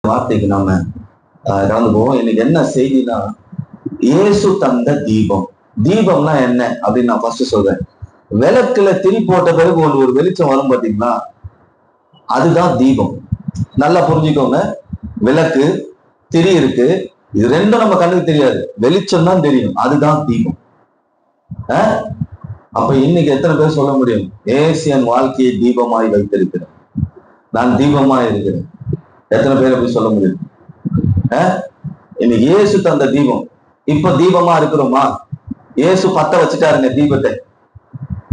வார்த்தைக்கு நாம கடந்து போவோம். இன்னைக்கு என்ன செய்தினா, இயேசு தந்த தீபம். தீபம்னா என்ன அப்படின்னு நான் ஃபர்ஸ்ட் சொல்றேன். விளக்குல திரி போட்ட பிறகு ஒரு வெளிச்சம் வரும் பாத்தீங்களா, அதுதான் தீபம். நல்லா புரிஞ்சுக்கோங்க. விளக்கு, திரி இருக்கு, இது ரெண்டும் நம்ம கண்ணுக்கு தெரியாது, வெளிச்சம் தான் தெரியும், அதுதான் தீபம். அப்ப இன்னைக்கு எத்தனை பேர் சொல்ல முடியும், இயேசு என் வாழ்க்கையை தீபமாய் வைத்திருக்கிறேன், நான் தீபமாய் இருக்கிறேன்? எத்தனை பேர் அப்படி சொல்ல முடியும்? இன்னைக்கு இயேசு தந்த தீபம். இப்ப தீபமா இருக்கிறோமா? இயேசு பத்த வச்சுட்டாருங்க தீபத்தை,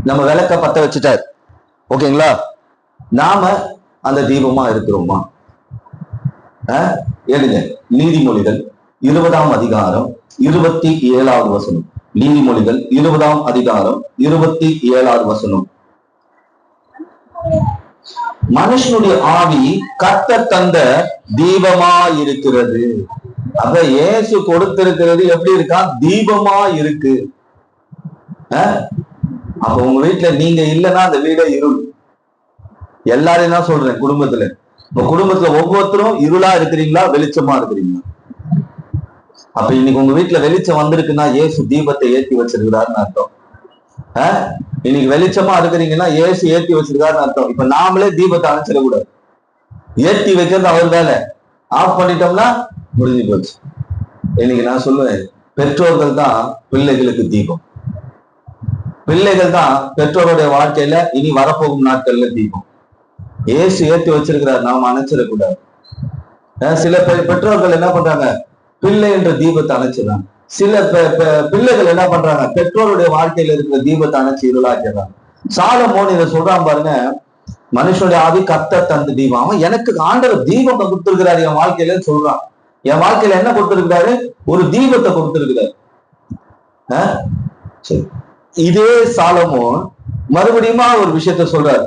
நம்ம விளக்க பத்த வச்சுட்டாரு. ஓகேங்களா? நாம அந்த தீபமா இருக்கிறோமா? எழுங்க, நீதிமொழிகள் 20ஆம் அதிகாரம் 27வது வசனம். நீதிமொழிகள் 20ஆம் அதிகாரம் 27வது வசனம். மனுஷனுடைய ஆவி கர்த்தர் தந்த தீபமா இருக்கிறது. அப்ப இயேசு கொடுத்திருக்கிறது எப்படி இருக்கா? தீபமா இருக்கு. அப்ப உங்க வீட்டுல நீங்க இல்லைன்னா அந்த வீடே இருள். எல்லாரையும் தான் சொல்றேன். குடும்பத்துல, இப்ப குடும்பத்துல ஒவ்வொருத்தரும் இருளா இருக்கிறீங்களா, வெளிச்சமா இருக்கிறீங்களா? அப்ப இன்னைக்கு உங்க வீட்டுல வெளிச்சம் வந்திருக்குன்னா இயேசு தீபத்தை ஏற்றி வச்சிருக்கிறாருன்னு அர்த்தம். இன்னைக்கு வெளிச்சமா இருக்கிறீங்கன்னா இயேசு ஏற்றி வச்சிருக்காருன்னு அர்த்தம். இப்ப நாமளே தீபத்தை அணைச்சிடக்கூடாது. ஏற்றி வைக்கிறது அவர் வேலை. ஆஃப் பண்ணிட்டோம்னா முடிஞ்சு போச்சு. இன்னைக்கு நான் சொல்லுவேன், பெற்றோர்கள் தான் பிள்ளைகளுக்கு தீபம். பிள்ளைகள் தான் பெற்றோருடைய வாழ்க்கையில இனி வரப்போகும் நாட்கள்ல தீபம். இயேசு ஏற்றி வச்சிருக்கிறார், நாம அணைச்சிடக்கூடாது. சில பெற்றோர்கள் என்ன பண்றாங்க, பிள்ளை என்ற தீபத்தை அணைச்சிடறாங்க. சில பிள்ளைகள் என்ன பண்றாங்க, பெற்றோருடைய வாழ்க்கையில இருக்கிற தீபத்தை அணைச்சு இருளாக்கிறாங்க. சாலமோன் இதை சொல்றான் பாருங்க, மனுஷனுடைய ஆவி கர்த்தர் தந்த தீபம். அவன் எனக்கு ஆண்டவர் தீபம் கொடுத்திருக்கிறாரு என் வாழ்க்கையில சொல்றான். என் வாழ்க்கையில என்ன கொடுத்திருக்கிறாரு? ஒரு தீபத்தை கொடுத்திருக்கிறாரு. இதே சாலமோன் மறுபடியும் ஒரு விஷயத்த சொல்றாரு.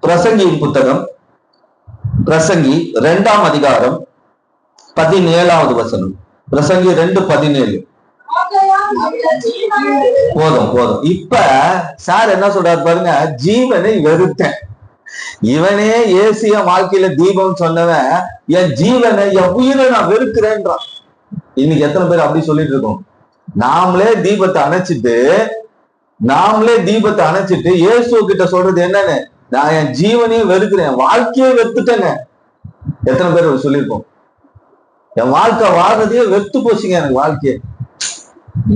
பிரசங்கியின் புத்தகம், பிரசங்கி 2ஆம் அதிகாரம் 17வது வசனம். பிரசங்கி 2:17. போதும் போதும். இப்ப சார் என்ன சொல்றாரு பாருங்க, ஜீவனை வெறுத்தேன். இவனே ஏசிய வாழ்க்கையில தீபம் சொன்னவன், என் ஜீவனை, என் உயிரை நான் வெறுக்கிறேன்றான். இன்னைக்கு எத்தனை பேர் அப்படி சொல்லிட்டு இருக்கோம்? நாமளே தீபத்தை அணைச்சிட்டு இயேசு கிட்ட சொல்றது என்னன்னு, நான் என் ஜீவனையும் வெறுக்கிறேன், வாழ்க்கையே வெறுத்துட்டேங்க. எத்தனை பேர் சொல்லியிருக்கோம்? என் வாழ்க்கை வாழ்றதையே வெறுத்து போச்சுங்க, எனக்கு வாழ்க்கையை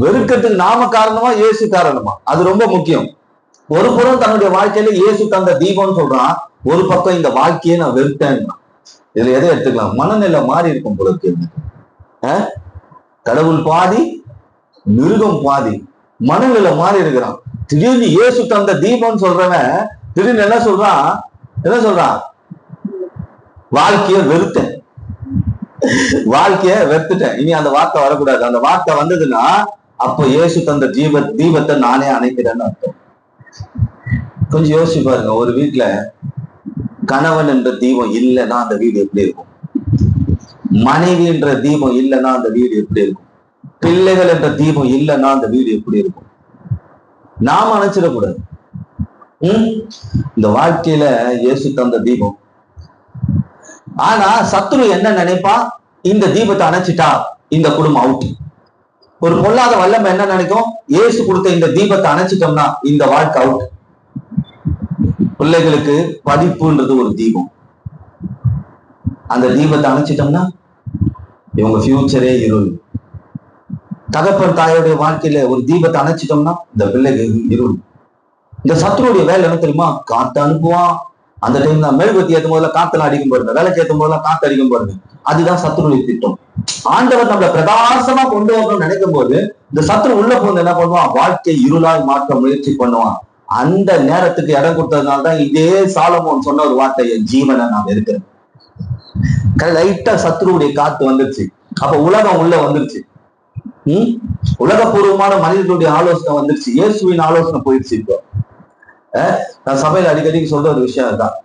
வெறுக்கிறதுக்கு நாம காரணமா இயேசு காரணமா? அது ரொம்ப முக்கியம். ஒரு புறம் தன்னுடைய வாழ்க்கையில இயேசு தந்த தீபம்னு சொல்றான், ஒரு பக்கம் இந்த வாழ்க்கையை நான் வெறுத்தேன். இதுல எதை எடுத்துக்கலாம்? மனநிலை மாறி இருக்கும் போல இருக்கு. கடவுள் பாதி, மிருகம் பாதி, மனநிலை மாறி இருக்கிறான். திடீர்னு இயேசு தந்த தீபம்னு சொல்றவன் திடீர்னு என்ன சொல்றான்? வாழ்க்கைய வெறுத்தேன், வாழ்க்கைய வெறுத்துட்டேன், இனி அந்த வார்த்தை வரக்கூடாது. அந்த வார்த்தை வந்ததுன்னா அப்போ இயேசு தந்த தீபத்தை நானே அணைக்கிறேன்னு அர்த்தம். கொஞ்சம் யோசிச்சு பாருங்க, ஒரு வீட்டுல கணவன் என்ற தீபம் இல்லைன்னா அந்த வீடு எப்படி இருக்கும்? மனைவி என்ற தீபம் இல்லைன்னா அந்த வீடு எப்படி இருக்கும்? பிள்ளைகள் என்ற தீபம் இல்லைன்னா அந்த வீடு எப்படி இருக்கும்? நாம அணைச்சிடக்கூடாது. இந்த வாழ்க்கையில இயேசு தந்த தீபம். ஆனா சத்துரு என்ன நினைப்பா, இந்த தீபத்தை அணைச்சிட்டா இந்த குடும்பம் அவுட். ஒரு பொல்லாத வல்லமை என்ன நினைக்கும், இயேசு கொடுத்த இந்த தீபத்தை அணைச்சிட்டோம்னா இந்த வாழ்க்கை அவுட். பிள்ளைகளுக்கு படிப்புன்றது ஒரு தீபம், அந்த தீபத்தை அணைச்சிட்டோம்னா இவங்க ஃபியூச்சரே இருள். தகப்பன் தாயோடைய வாழ்க்கையில ஒரு தீபத்தை அணைச்சிட்டோம்னா இந்த பிள்ளைகள் இருள். இந்த சத்துருடைய வேலை என்ன தெரியுமா? காத்து அனுப்புவான். அந்த டைம் தான் மெழுகுவத்தி ஏற்றும் போதுல காத்துல அடிக்கும் பாருங்க, வேலைக்கு ஏற்றும் போதெல்லாம் காத்து அடிக்கும் பாருங்க. அதுதான் சத்துருடைய திட்டம். ஆண்டவர் நம்மளை பிரகாசமா கொண்டு வரணும்னு நினைக்கும் போது இந்த சத்துரு உள்ள போது என்ன பண்ணுவான்? வாழ்க்கை இருளாய் மாற்ற முயற்சி பண்ணுவான். அந்த நேரத்துக்கு இடம் கொடுத்ததுனால்தான் இதே சாலமோன் சொன்ன ஒரு வார்த்தை, என் ஜீவனை நான் இருக்கிறேன். லைட்டா சத்துருடைய காத்து வந்துருச்சு. அப்ப உலகம் உள்ள வந்துருச்சு. உலகபூர்வமான மனிதர்களுடைய ஆலோசனை வந்துருச்சு, இயேசுவின் ஆலோசனை போயிடுச்சு. இப்போ நான் சபையில அடிக்கடி சொல்ற ஒரு விஷயம் தான்,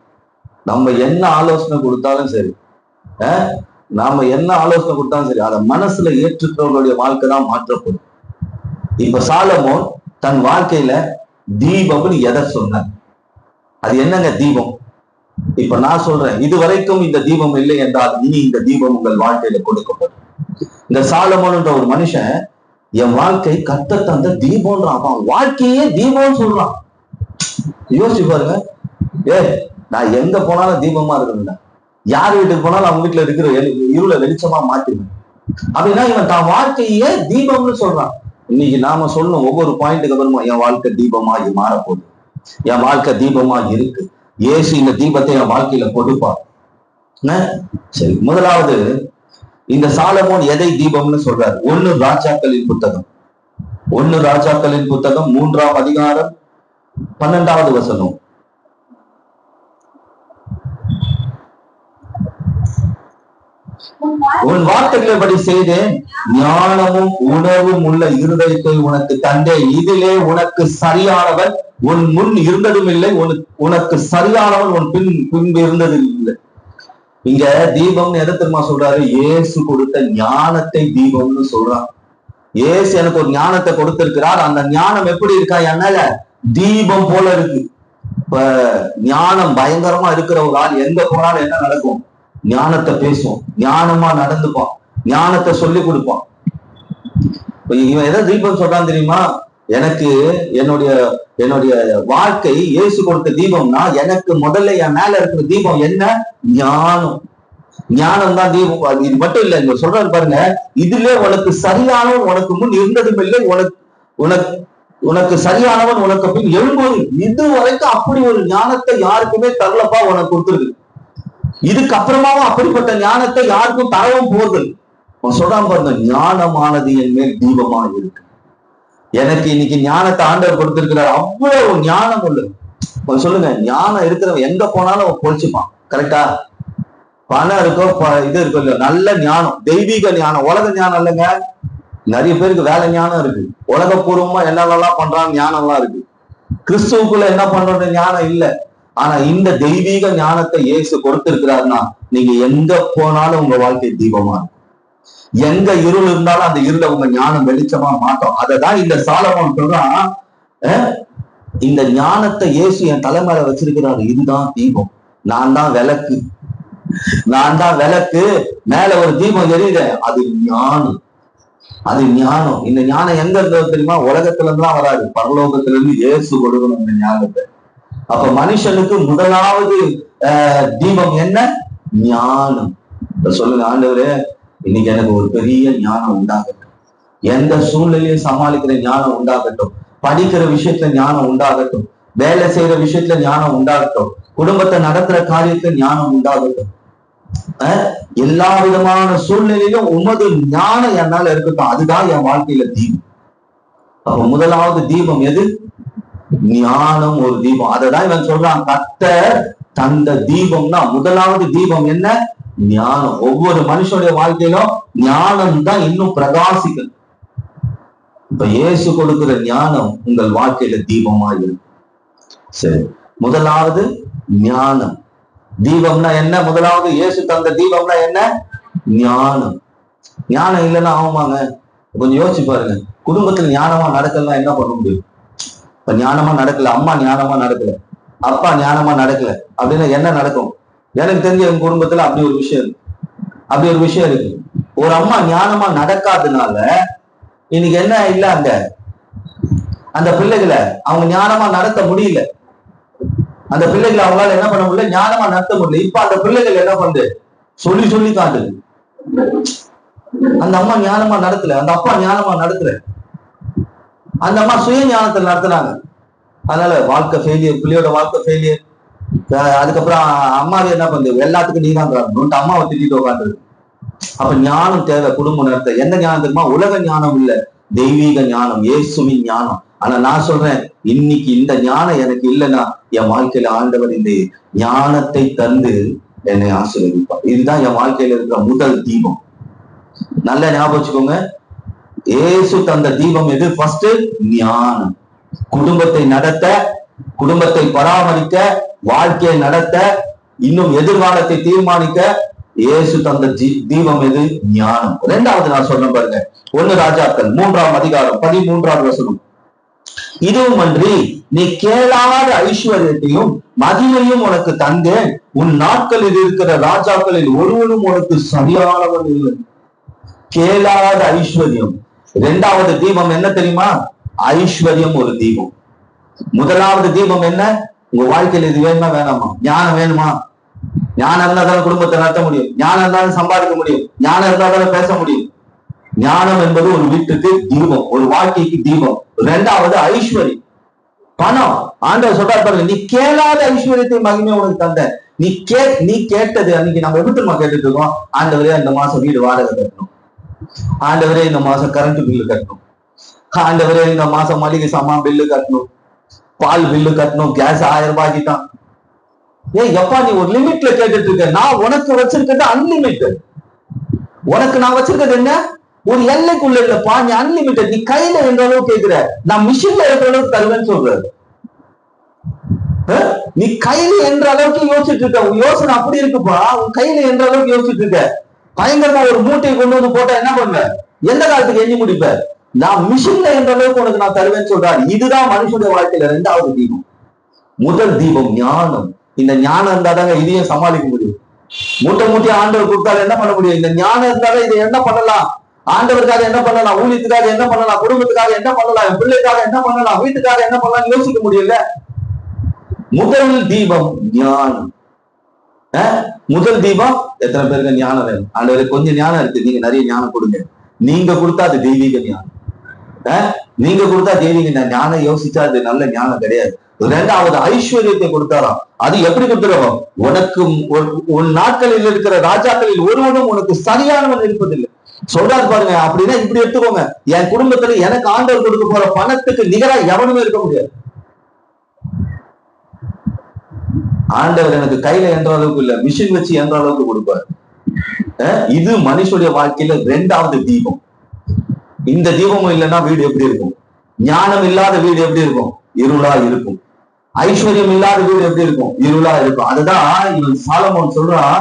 நம்ம என்ன ஆலோசனை கொடுத்தாலும் சரி, அதை மனசுல ஏற்றுக்கிறவர்களுடைய வாழ்க்கை தான் மாற்றப்படும். இப்ப சாலமோன் தன் வாழ்க்கையில தீபம்னு எதை சொன்னார்? அது என்னங்க தீபம்? இப்ப நான் சொல்றேன், இதுவரைக்கும் இந்த தீபம் இல்லை என்றால் இனி இந்த தீபம் உங்கள் வாழ்க்கையில கொடுக்கப்படும். இந்த சாலமோன்ன்ற ஒரு மனுஷன் என் வாழ்க்கை கத்த தந்த தீபம்ன்றான். அவன் வாழ்க்கையே தீபம்னு சொல்றான். யோசிச்சு பாருங்க. நான் எங்க போனாலும் தீபமா இருக்கணும்ல, யார் வீட்டுக்கு போனாலும் அவங்க வீட்டுல இருக்கிற இருளை வெளிச்சமா மாத்திருவேன் அப்படின்னா இவன் தான் வாழ்க்கையே தீபம்னு சொல்றான். இன்னைக்கு நாம சொல்லணும் ஒவ்வொரு பாயிண்ட்டுக்கு அப்புறமா என் வாழ்க்கை தீபமாகி மாறப்போகுது, என் வாழ்க்கை தீபமாக இருக்கு, இயேசு இந்த தீபத்தை என் வாழ்க்கையில கொடுப்பார். சரி, முதலாவது இந்த சாலமோன் எதை தீபம்னு சொல்றாரு? 1 ராஜாக்களின் புத்தகம் 3ஆம் அதிகாரம் 12வது வசனம். உன் வார்த்தைகளபடி செய்தேன், ஞானமும் உணர்வும் உள்ள இருதயத்தை உனக்கு தந்தேன், இதிலே உனக்கு சரியானவன் உன் முன் இருந்ததும் இல்லை, உனக்கு சரியானவன் உன் பின்பு இருந்ததும் இல்லை. இங்க தீபம்னு எதை தெரியுமா சொல்றாரு? இயேசு கொடுத்த ஞானத்தை தீபம்னு சொல்றான். இயேசு எனக்கு ஒரு ஞானத்தை கொடுத்திருக்கிறார். அந்த ஞானம் எப்படி இருக்கா? என்னால தீபம் போல இருக்கு. இப்ப ஞானம் பயங்கரமா இருக்கிற ஒரு ஆள் எங்க போனாலும் என்ன நடக்கும்? ஞானத்தை பேசுவோம், ஞானமா நடந்துப்பான், ஞானத்தை சொல்லி கொடுப்பான். இவன் எதை தீபம் சொல்றான் தெரியுமா? எனக்கு என்னுடைய வாழ்க்கை இயேசு கொடுத்த தீபம்னா, எனக்கு முதல்ல என் மேல இருக்கிற தீபம் என்ன? ஞானம் தான் தீபம். இது மட்டும் இல்ல, இங்க சொல்றாரு பாருங்க, இதுல உனக்கு சரியானவன் உனக்கு முன் இருந்ததும் இல்லை, உனக்கு சரியானவன் உனக்கு பின் எழும்போது. இது வரைக்கும் அப்படி ஒரு ஞானத்தை யாருக்குமே தரலப்பா, உனக்கு கொடுத்துருக்கு. இதுக்கு அப்புறமாவும் அப்படிப்பட்ட ஞானத்தை யாருக்கும் தரவும் போகுது. சொல்றான் பாருங்க, ஞானமானது என் மேல் தீபமா இருக்கு. எனக்கு இன்னைக்கு ஞானத்தை ஆண்டவர் கொடுத்திருக்கிறார். அவ்வளவு ஞானம் உள்ளது. சொல்லுங்க, ஞானம் இருக்கிறவன் எங்க போனாலும் பொழிச்சுப்பான். கரெக்டா? பணம் இருக்கோ இது இருக்கோ இல்லையோ, நல்ல ஞானம், தெய்வீக ஞானம், உலக ஞானம் இல்லைங்க. நிறைய பேருக்கு வேலை ஞானம் இருக்கு, உலகப்பூர்வமா என்னென்னலாம் பண்றாங்க ஞானம் எல்லாம் இருக்கு. கிறிஸ்துவுக்குள்ள என்ன பண்ற ஞானம் இல்ல. ஆனா இந்த தெய்வீக ஞானத்தை இயேசு கொடுத்திருக்கிறாருன்னா, நீங்க எங்க போனாலும் உங்க வாழ்க்கை தீபமா இருக்கும். எங்க இருள் இருந்தாலும் அந்த இருளை உங்க ஞானம் வெளிச்சமா மாட்டோம். அததான் இந்த சாலமோன் சொல்றான், இந்த ஞானத்தை இயேசு என் தலைமையில வச்சிருக்கிறாரு. இதுதான் தீபம், நான் தான் விளக்கு, மேல ஒரு தீபம் எரியுது, அது ஞானம். இந்த ஞானம் எங்க இருந்தது தெரியுமா? உலகத்துல இருந்துதான் வராது, பரலோகத்துல இருந்து இயேசு கொடுக்கணும் இந்த ஞானத்தை. அப்ப மனுஷனுக்கு முதலாவது தீபம் என்ன? ஞானம். சொல்லுங்க, ஆண்டவரே இன்னைக்கு எனக்கு ஒரு பெரிய ஞானம் உண்டாகட்டும், எந்த சூழ்நிலையும் சமாளிக்கிற ஞானம் உண்டாகட்டும், படிக்கிற விஷயத்துல ஞானம் உண்டாகட்டும், வேலை செய்யற விஷயத்துல ஞானம் உண்டாகட்டும், குடும்பத்தை நடத்துற காரியத்துல ஞானம் உண்டாகட்டும். எல்லா விதமான சூழ்நிலையிலும் உமது ஞானம் என்னால இருக்கட்டும். அதுதான் என் வாழ்க்கையில தீபம். அப்ப முதலாவது தீபம் எது? ஞானம் ஒரு தீபம். அததான் இவன் சொல்றான், கர்த்தர் தந்த தீபம்னா முதலாவது தீபம் என்ன? ஞானம். ஒவ்வொரு மனுஷனுடைய வாழ்க்கையிலும் ஞானம் தான் இன்னும் பிரகாசிக்கும். இப்ப இயேசு கொடுக்கிற ஞானம் உங்கள் வாழ்க்கையில தீபமா இருக்கு. சரி, முதலாவது ஞானம். தீபம்னா என்ன? முதலாவது இயேசு தந்த தீபம்னா என்ன? ஞானம். ஞானம் இல்லைன்னா ஆகுமாங்க? கொஞ்சம் யோசிச்சு பாருங்க. குடும்பத்துல ஞானமா நடக்கலாம் என்ன பண்ண முடியும்? இப்ப ஞானமா நடக்கல, அம்மா ஞானமா நடக்கல, அப்பா ஞானமா நடக்கல அப்படின்னா என்ன நடக்கும்? எனக்கு தெரிஞ்ச என் குடும்பத்துல அப்படி ஒரு விஷயம் இருக்கு. ஒரு அம்மா ஞானமா நடக்காதனால இன்னைக்கு என்ன இல்ல, அந்த பிள்ளைகளை அவங்க ஞானமா நடத்த முடியல. அந்த பிள்ளைகளை அவங்களால என்ன பண்ண முடியல? ஞானமா நடத்த முடியல. இப்ப அந்த பிள்ளைகள் என்ன பண்ணுது? சொல்லி காட்டுது. அந்த அம்மா ஞானமா நடத்தல, அந்த அப்பா ஞானமா நடத்தல, அந்த அம்மா சுய ஞானத்தில் நடத்துறாங்க. அதனால வாழ்க்கை ஃபெயிலியர், பிள்ளையோட வாழ்க்கை ஃபெயிலியர். அதுக்கப்புறம் அம்மாவே என்ன பண்ணுது? எல்லாத்துக்கும் நீ தான் அம்மாவை திட்டிட்டு உட்காந்துருக்கு. அப்ப ஞானம் தேவை குடும்பம் நடத்த. எந்த ஞானம் தெரியுமா? உலக ஞானம் இல்ல, தெய்வீக ஞானம், இயேசுவின் ஞானம். ஆனா நான் சொல்றேன், இன்னைக்கு இந்த ஞானம் எனக்கு இல்லைன்னா என் வாழ்க்கையில ஆண்டவர் இந்த ஞானத்தை தந்து என்னை ஆசீர்வதிப்பார். இதுதான் என் வாழ்க்கையில இருக்கிற முதல் தீபம். நல்ல ஞாபகம் வச்சுக்கோங்க, இயேசு தந்த தீபம் எது? ஃபர்ஸ்ட் ஞானம். குடும்பத்தை நடத்த, குடும்பத்தை பராமரிக்க, வாழ்க்கையை நடத்த, இன்னும் எதிர்காலத்தை தீர்மானிக்க இயேசு தந்த தீபம் எது? ஞானம். இரண்டாவது நான் சொன்ன பாருங்க, 1 ராஜாக்கள் 3ஆம் அதிகாரம் 13வது வசனம். இதுவும் அன்றி நீ கேளாத ஐஸ்வர்யத்தையும் மகிமையும் உனக்கு தந்தேன். உன் நாட்களில் இருக்கிற ராஜாக்களில் ஒருவனும் உனக்கு சரியானவன் இல்லை. கேளாத ஐஸ்வர்யம். இரண்டாவது தீபம் என்ன தெரியுமா? ஐஸ்வர்யம் ஒரு தீபம். முதலாவது தீபம் என்ன? உங்க வாழ்க்கையில இது வேணுமா வேணாமா? ஞானம் வேணுமா? ஞானம் இருந்தா தானே குடும்பத்தை நடத்த முடியும். ஞானம் இருந்தாலும் சம்பாதிக்க முடியும். ஞானம் இருந்தா தானே பேச முடியும். ஞானம் என்பது ஒரு வீட்டுக்கு தீபம், ஒரு வாழ்க்கைக்கு தீபம். இரண்டாவது ஐஸ்வர்யம், பணம். ஆண்டவர் சொல்றாரு பாருங்க, நீ கேளாத ஐஸ்வர்யத்தை மகிமை உனக்கு தந்த. நீ கேட்டது. அன்னைக்கு நம்ம எப்படி கேட்டுட்டு இருக்கோம்? ஆண்டவரே இந்த மாசம் வீடு வாடகை கட்டணும், ஆண்டவரே இந்த மாசம் கரண்ட் பில்லு கட்டணும், ஆண்டவரே இந்த மாசம் மளிகை சாமான் பில்லு கட்டணும், பால் பில்லு கட்டணும், கேஸ் 1000 ரூபாய்க்கு தான். ஏய் எப்பா, நீ ஒரு லிமிட்ல கேட்டுட்டு இருக்க. நான் உனக்கு வச்சிருக்கிறது அன்லிமிட்டட். உனக்கு நான் வச்சிருக்கிறது என்ன? ஒரு எல்லைக்குள்ள இல்லப்பா, நீ அன்லிமிட்டட். நீ கையில என்ற அளவுக்கு கேட்கிற, நான் மிஷின்ல இருக்கிற அளவுக்கு தருவேன்னு சொல்ற. நீ கையில என்ற அளவுக்கு யோசிச்சுட்டு இருக்க. உன் யோசனை அப்படி இருக்குப்பா. உன் கையில என்ற அளவுக்கு யோசிச்சுட்டு இருக்க. பயங்கரமா ஒரு மூட்டையை கொண்டு வந்து போட்டா என்ன பண்ண? எந்த காலத்துக்கு எண்ணி முடிப்ப? நான் மிஷின்ல என்ற அளவுக்கு உனக்கு நான் தருவேன்னு சொல்றாரு. இதுதான் மனுஷனுடைய வாழ்க்கையில இரண்டாவது தீபம். முதல் தீபம் ஞானம். இந்த ஞானம் இருந்தாதாங்க இதையும் சமாளிக்க முடியும். மூட்டை ஆண்டவர் கொடுத்தாலும் என்ன பண்ண முடியும்? இந்த ஞானம் இருந்தாலும் இதை என்ன பண்ணலாம்? ஆண்டவருக்காக என்ன பண்ணலாம்? ஊழியத்துக்காக என்ன பண்ணலாம்? குடும்பத்துக்காக என்ன பண்ணலாம்? என் பிள்ளைக்காக என்ன பண்ணலாம்? வீட்டுக்காக என்ன பண்ணலாம் யோசிக்க முடியல. முதல் தீபம் ஞானம். முதல் தீபம். எத்தனை பேருக்கு ஞானம் வேணும்? ஆண்டவருக்கு கொஞ்சம் ஞானம் இருக்கு, நீங்க நிறைய ஞானம் கொடுங்க. நீங்க கொடுத்தா அது தெய்வீக ஞானம். நீங்க கொடுத்தா தெய்வீக ஞானம். யோசிச்சா அது நல்ல ஞானம் கிடையாது. இரண்டாவது ஐஸ்வர்யத்தை கொடுத்தாராம். அது எப்படி கொடுத்துருவோம்? உனக்கு உன் நாட்களில் இருக்கிற ராஜாக்களில் ஒருவனும் உனக்கு சரியானவன் இருப்பதில்லை சொல்றாரு பாருங்க. அப்படின்னா இப்படி எடுத்துக்கோங்க, என் குடும்பத்துல எனக்கு ஆண்டவர் கொடுக்க போற பணத்துக்கு நிகரா எவனுமே இருக்க முடியாது. ஆண்டவர் எனக்கு கையில என்ற அளவுக்கு இல்ல, மிஷின் வச்சு என்ற அளவுக்கு கொடுப்பாரு. இது மனுஷனுடைய வாழ்க்கையில இரண்டாவது தீபம். இந்த தீபமும் இல்லைன்னா வீடு எப்படி இருக்கும்? ஞானம் இல்லாத வீடு எப்படி இருக்கும்? இருளா இருக்கும். ஐஸ்வர்யம் இல்லாத வீடு எப்படி இருக்கும்? இருளா இருக்கும். அதுதான் இவன் சாலமோன் சொல்றான்,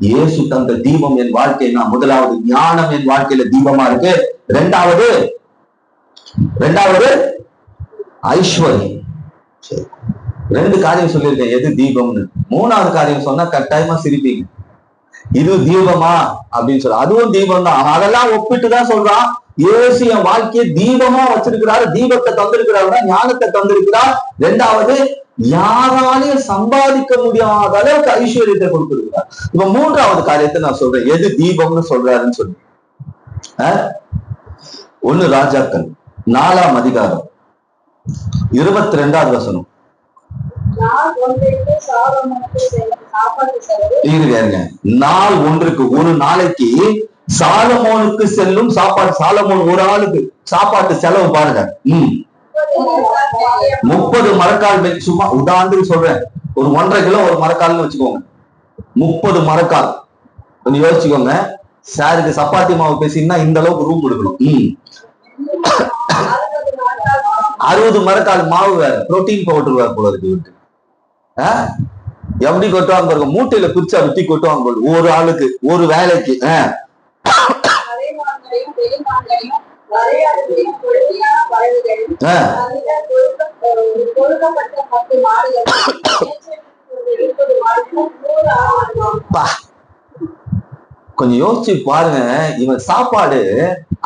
இயேசு தந்த தீபம் என் வாழ்க்கைனா, முதலாவது ஞானம் என் வாழ்க்கையில தீபமா இருக்கு. இரண்டாவது ஐஸ்வர்யம். ரெண்டு காரியம் சொல்லியிருக்கேன், எது தீபம்னு. மூணாவது காரியம் சொன்னா கட்டாயமா சிரிப்பீங்க. இது தீபமா அப்படின்னு சொல்ற, அதுவும் தீபம் தான். அதெல்லாம் ஒப்பிட்டுதான் சொல்றான். இயேசு என் வாழ்க்கையை தீபமா வச்சிருக்கிறாரு. தீபத்தை தந்திருக்கிறாருன்னா ஞானத்தை தந்திருக்கிறார். இரண்டாவது யாராலையும் சம்பாதிக்க முடியாத அளவுக்கு ஐஸ்வர்யத்தை கொடுத்திருக்கிறார். இப்ப மூன்றாவது காரியத்தை நான் சொல்றேன், எது தீபம்னு சொல்றாருன்னு சொல்லி. 1 ராஜாக்கள் 4ஆம் அதிகாரம் 22வது வசனம். நாள் ஒன்றுக்கு, ஒரு நாளைக்கு சாலமோனுக்கு செல்லும் சாப்பாடு. சாலமோன் ஒரு ஆளுக்கு சாப்பாட்டு செலவு பாருங்க 30 மரக்கால். சும்மா உதாரணத்துக்கு சொல்றேன், ஒரு 1.5 கிலோ ஒரு மரக்கால்னு வச்சுக்கோங்க. 30 மரக்கால். கொஞ்சம் யோசிச்சுக்கோங்க. சாருக்கு சப்பாத்தி மாவு பேசினா இந்த அளவுக்கு ரூம் கொடுக்கணும். 60 மரக்கால் மாவு வேற, புரோட்டீன் பவுடர் வேற போல இருக்கு. எப்படி கொட்டுவாங்க பாருங்க, மூட்டையில பிரிச்சா வெட்டி கொட்டுவாங்க ஒரு ஆளுக்கு ஒரு வேலைக்கு. கொஞ்சம் யோசிச்சு பாருங்க, இவன் சாப்பாடு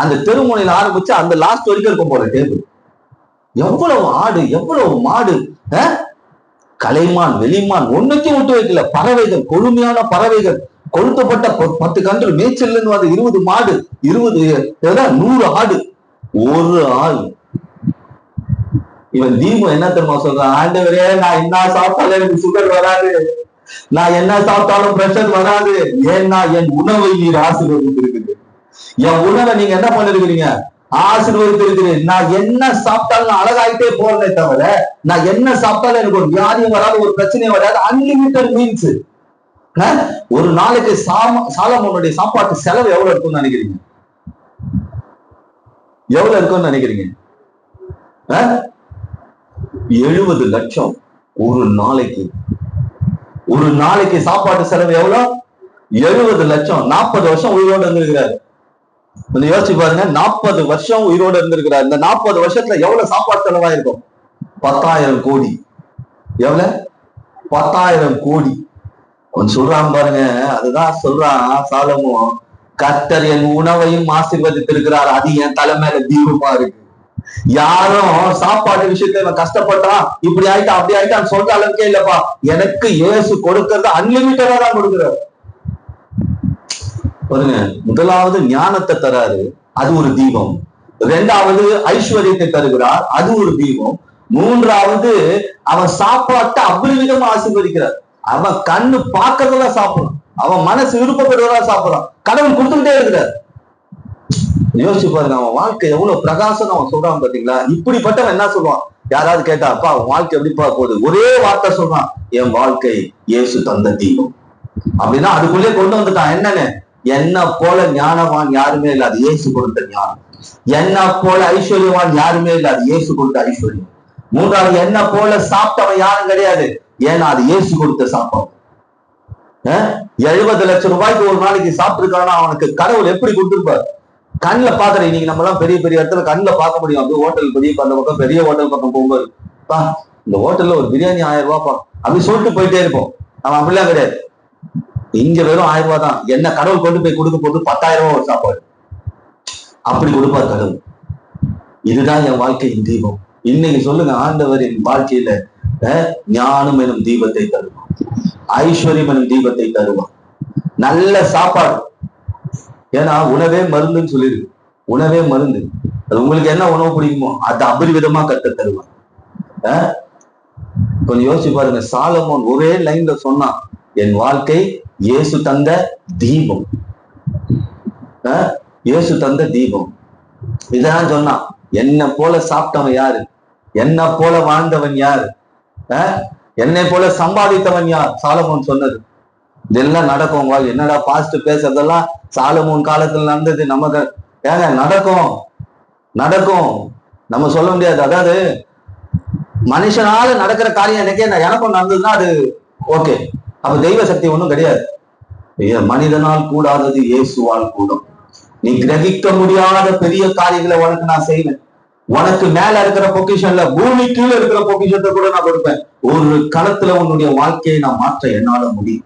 அந்த தெருமுனையில ஆரம்பிச்சு அந்த லாஸ்ட் வரைக்கும் இருக்கும் போற டேபிள். எவ்வளவு ஆடு, எவ்வளவு மாடு, கலைமான் வெளிமான் ஒன்னுக்கும் விட்டு வைக்கல. பறவைகள், கொழுமையான பறவைகள், கொளுத்தப்பட்ட 10 கன்று, மேய்ச்சல் 20 மாடு, 100 ஆடு, ஒரு ஆள். இவன் தீபம் என்ன தெரியுமா சொல்றான்? ஆண்டவரே, நான் என்ன சாப்பிட்டாலும் எனக்கு சுகர் வராது, நான் என்ன சாப்பிட்டாலும் பிரஷர் வராது. ஏன்னா என் உணவை நீர் ஆசீர்வதித்து இருக்குது. என் உணவை நீங்க என்ன பண்ணிருக்கிறீங்க? ஆசீர்வதித்து இருக்கிறேன். நான் என்ன சாப்பிட்டாலும் நான் அழகாயிட்டே போறேனே தவிர, நான் என்ன சாப்பிட்டாலும் எனக்கு ஒரு வியாதியும் வராது, ஒரு பிரச்சனையும் வராது. Unlimited means. ஒரு நாளைக்கு சாலமோனுடைய சாப்பாட்டு செலவு எவ்வளவு இருக்கும்னு நினைக்கிறீங்க? எவ்வளவு இருக்கும்னு நினைக்கிறீங்க? 70 லட்சம் ஒரு நாளைக்கு. ஒரு நாளைக்கு சாப்பாட்டு செலவு எவ்வளவு? 70 லட்சம். 40 வருஷம் உயிரோடு இருந்திருக்கிறாரு. கொஞ்சம் யோசிச்சு பாருங்க, 40 வருஷம் உயிரோடு இருந்திருக்கிறார். இந்த 40 வருஷத்துல எவ்வளவு சாப்பாடு செலவாயிருக்கும்? 10,000 கோடி. எவ்வளவு? 10,000 கோடி. அவன் சொல்றான் பாருங்க. அதுதான் சொல்றான் சாலமோன், கர்த்தர் என் உணவையும் ஆசீர்வதித்திருக்கிறார், அது என் தலைமையில தீபமா இருக்கு. யாரும் சாப்பாடு விஷயத்துல இவன் கஷ்டப்பட்டான், இப்படி ஆயிட்டான் அப்படி ஆயிட்டான்னு சொல்ற அளவுக்கே இல்லப்பா. எனக்கு இயேசு கொடுக்கறது அன்லிமிட்டடா தான் கொடுக்கிறார். பாருங்க, முதலாவது ஞானத்தை தராரு, அது ஒரு தீபம். இரண்டாவது ஐஸ்வர்யத்தை தருகிறார், அது ஒரு தீபம். மூன்றாவது அவன் சாப்பாட்டை அபரிவிதமா ஆசீர்வதிக்கிறார். அவன் கண்ணு பார்க்கறதெல்லாம் சாப்பிடுறான், அவன் மனசு விருப்பப்படுறதெல்லாம் சாப்பிடுறான். கடவுள் கொடுத்துக்கிட்டே இருக்கிறார். யோசிச்சு பாருங்க, அவன் வாழ்க்கை எவ்வளவு பிரகாசம் அவன் சொல்றான் பாத்தீங்களா? இப்படிப்பட்டவன் என்ன சொல்லுவான்? யாராவது கேட்டா, அப்பா அவன் வாழ்க்கை எப்படிப்பா போகுது? ஒரே வார்த்தை சொல்றான், என் வாழ்க்கை இயேசு தந்த தீபம். அப்படின்னா அதுக்குள்ளே கொண்டு வந்துட்டான். என்னன்னு? என்ன போல ஞானவான் யாருமே இல்லை, அது இயேசு கொடுத்த ஞானம். என்ன போல ஐஸ்வர்யவான் யாருமே இல்லை, அது இயேசு கொடுத்த ஐஸ்வர்யம். மூன்றாவது, என்ன போல சாப்பிட்டவன் யாரும் கிடையாது, ஏன்னா அது இயேசு கொடுத்த சாப்பாடு. 70 லட்சம் ரூபாய்க்கு ஒரு நாளைக்கு சாப்பிட்டுருக்கானா அவனுக்கு கடவுள் எப்படி கொடுத்துருப்பாரு? கண்ணில் பாக்குற, இன்னைக்கு நம்ம எல்லாம் பெரிய பெரிய இடத்துல கண்ணில் பார்க்க முடியும். அப்படி ஹோட்டல் பெரிய அந்த பக்கம் பெரிய ஹோட்டல் பக்கம் போகும்போது, பா இந்த ஹோட்டல்ல ஒரு பிரியாணி 1000 ரூபாய்ப்பா அப்படி சொல்லிட்டு போயிட்டே இருப்போம். நம்ம அப்படிலாம் கிடையாது. இங்க வெறும் 1000 ரூபாய் தான். என்ன கடவுள் கொண்டு போய் கொடுக்க போது 10,000 ரூபாய் ஒரு சாப்பாடு அப்படி கொடுப்பார் கடவுள். இதுதான் என் வாழ்க்கையின் தீபம். இன்னைக்கு சொல்லுங்க, ஆண்டவரின் வாழ்க்கையில ஞானம் எனும் தீபத்தை தருவான், ஐஸ்வர்யம் எனும் தீபத்தை தருவான், நல்ல சாப்பாடு. ஏன்னா உணவே மருந்துன்னு சொல்லிருக்கு. உணவே மருந்து. அது உங்களுக்கு என்ன உணவு பிடிக்குமோ அது அபரிவிதமா கத்த தருவான். கொஞ்சம் யோசிச்சு பாருங்க. சாலமோன் ஒரே லைன்ல சொன்னான், என் வாழ்க்கை இயேசு தந்த தீபம். இயேசு தந்த தீபம். இதான் சொன்னான். என்ன போல சாப்பிட்டவன் யாரு? என்ன போல வாழ்ந்தவன் யாரு? என்னை போல சம்பாதித்தவன் யார்? சாலமோன் சொன்னது. இதெல்லாம் நடக்கும். என்னடா பாஸ்ட் பேசுறதெல்லாம் சாலமோன் காலத்துல நடந்தது. நமக்கு ஏங்க நடக்கும் நடக்கும் நம்ம சொல்ல முடியாது. அதாவது மனுஷனால நடக்கிற காரியம் எனக்கும் நடந்ததுன்னா அது ஓகே. அப்ப தெய்வ சக்தி ஒண்ணும் கிடையாது. மனிதனால் கூடாதது இயேசுவால் கூடும். நீ கிரகிக்க முடியாத பெரிய காரியங்களை உனக்கு நான் செய்வேன். உனக்கு மேல இருக்கிற பொக்கிஷன்ல, பூமி கீழே இருக்கிற பொக்கிஷத்தை கூட நான் கொடுப்பேன். ஒரு களத்துல உன்னுடைய வாழ்க்கையை நான் மாற்ற என்னால முடியும்.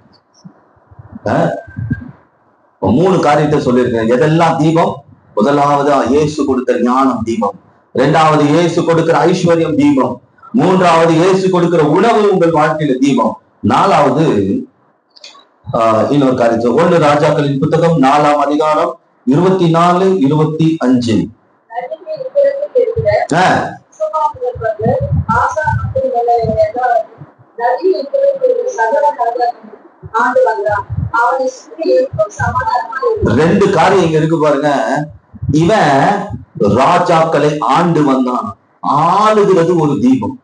3 காரியத்தை சொல்லியிருக்கேன். எதெல்லாம் தீபம்? முதலாவது இயேசு கொடுத்த ஞானம் தீபம். இரண்டாவது இயேசு கொடுக்கிற ஐஸ்வர்யம் தீபம். மூன்றாவது இயேசு கொடுக்கிற உணவு உங்கள் வாழ்க்கையில தீபம். நாலாவது இன்னொரு காரியத்தை 1 ராஜாக்களின் புத்தகம் 4ஆம் அதிகாரம் 24, 25. ரெண்டு காரியம் இங்க இருக்கு பாருங்க. இவன் ராஜாக்களை ஆண்டு வந்தான். ஆளுகிறது ஒரு தீபம்.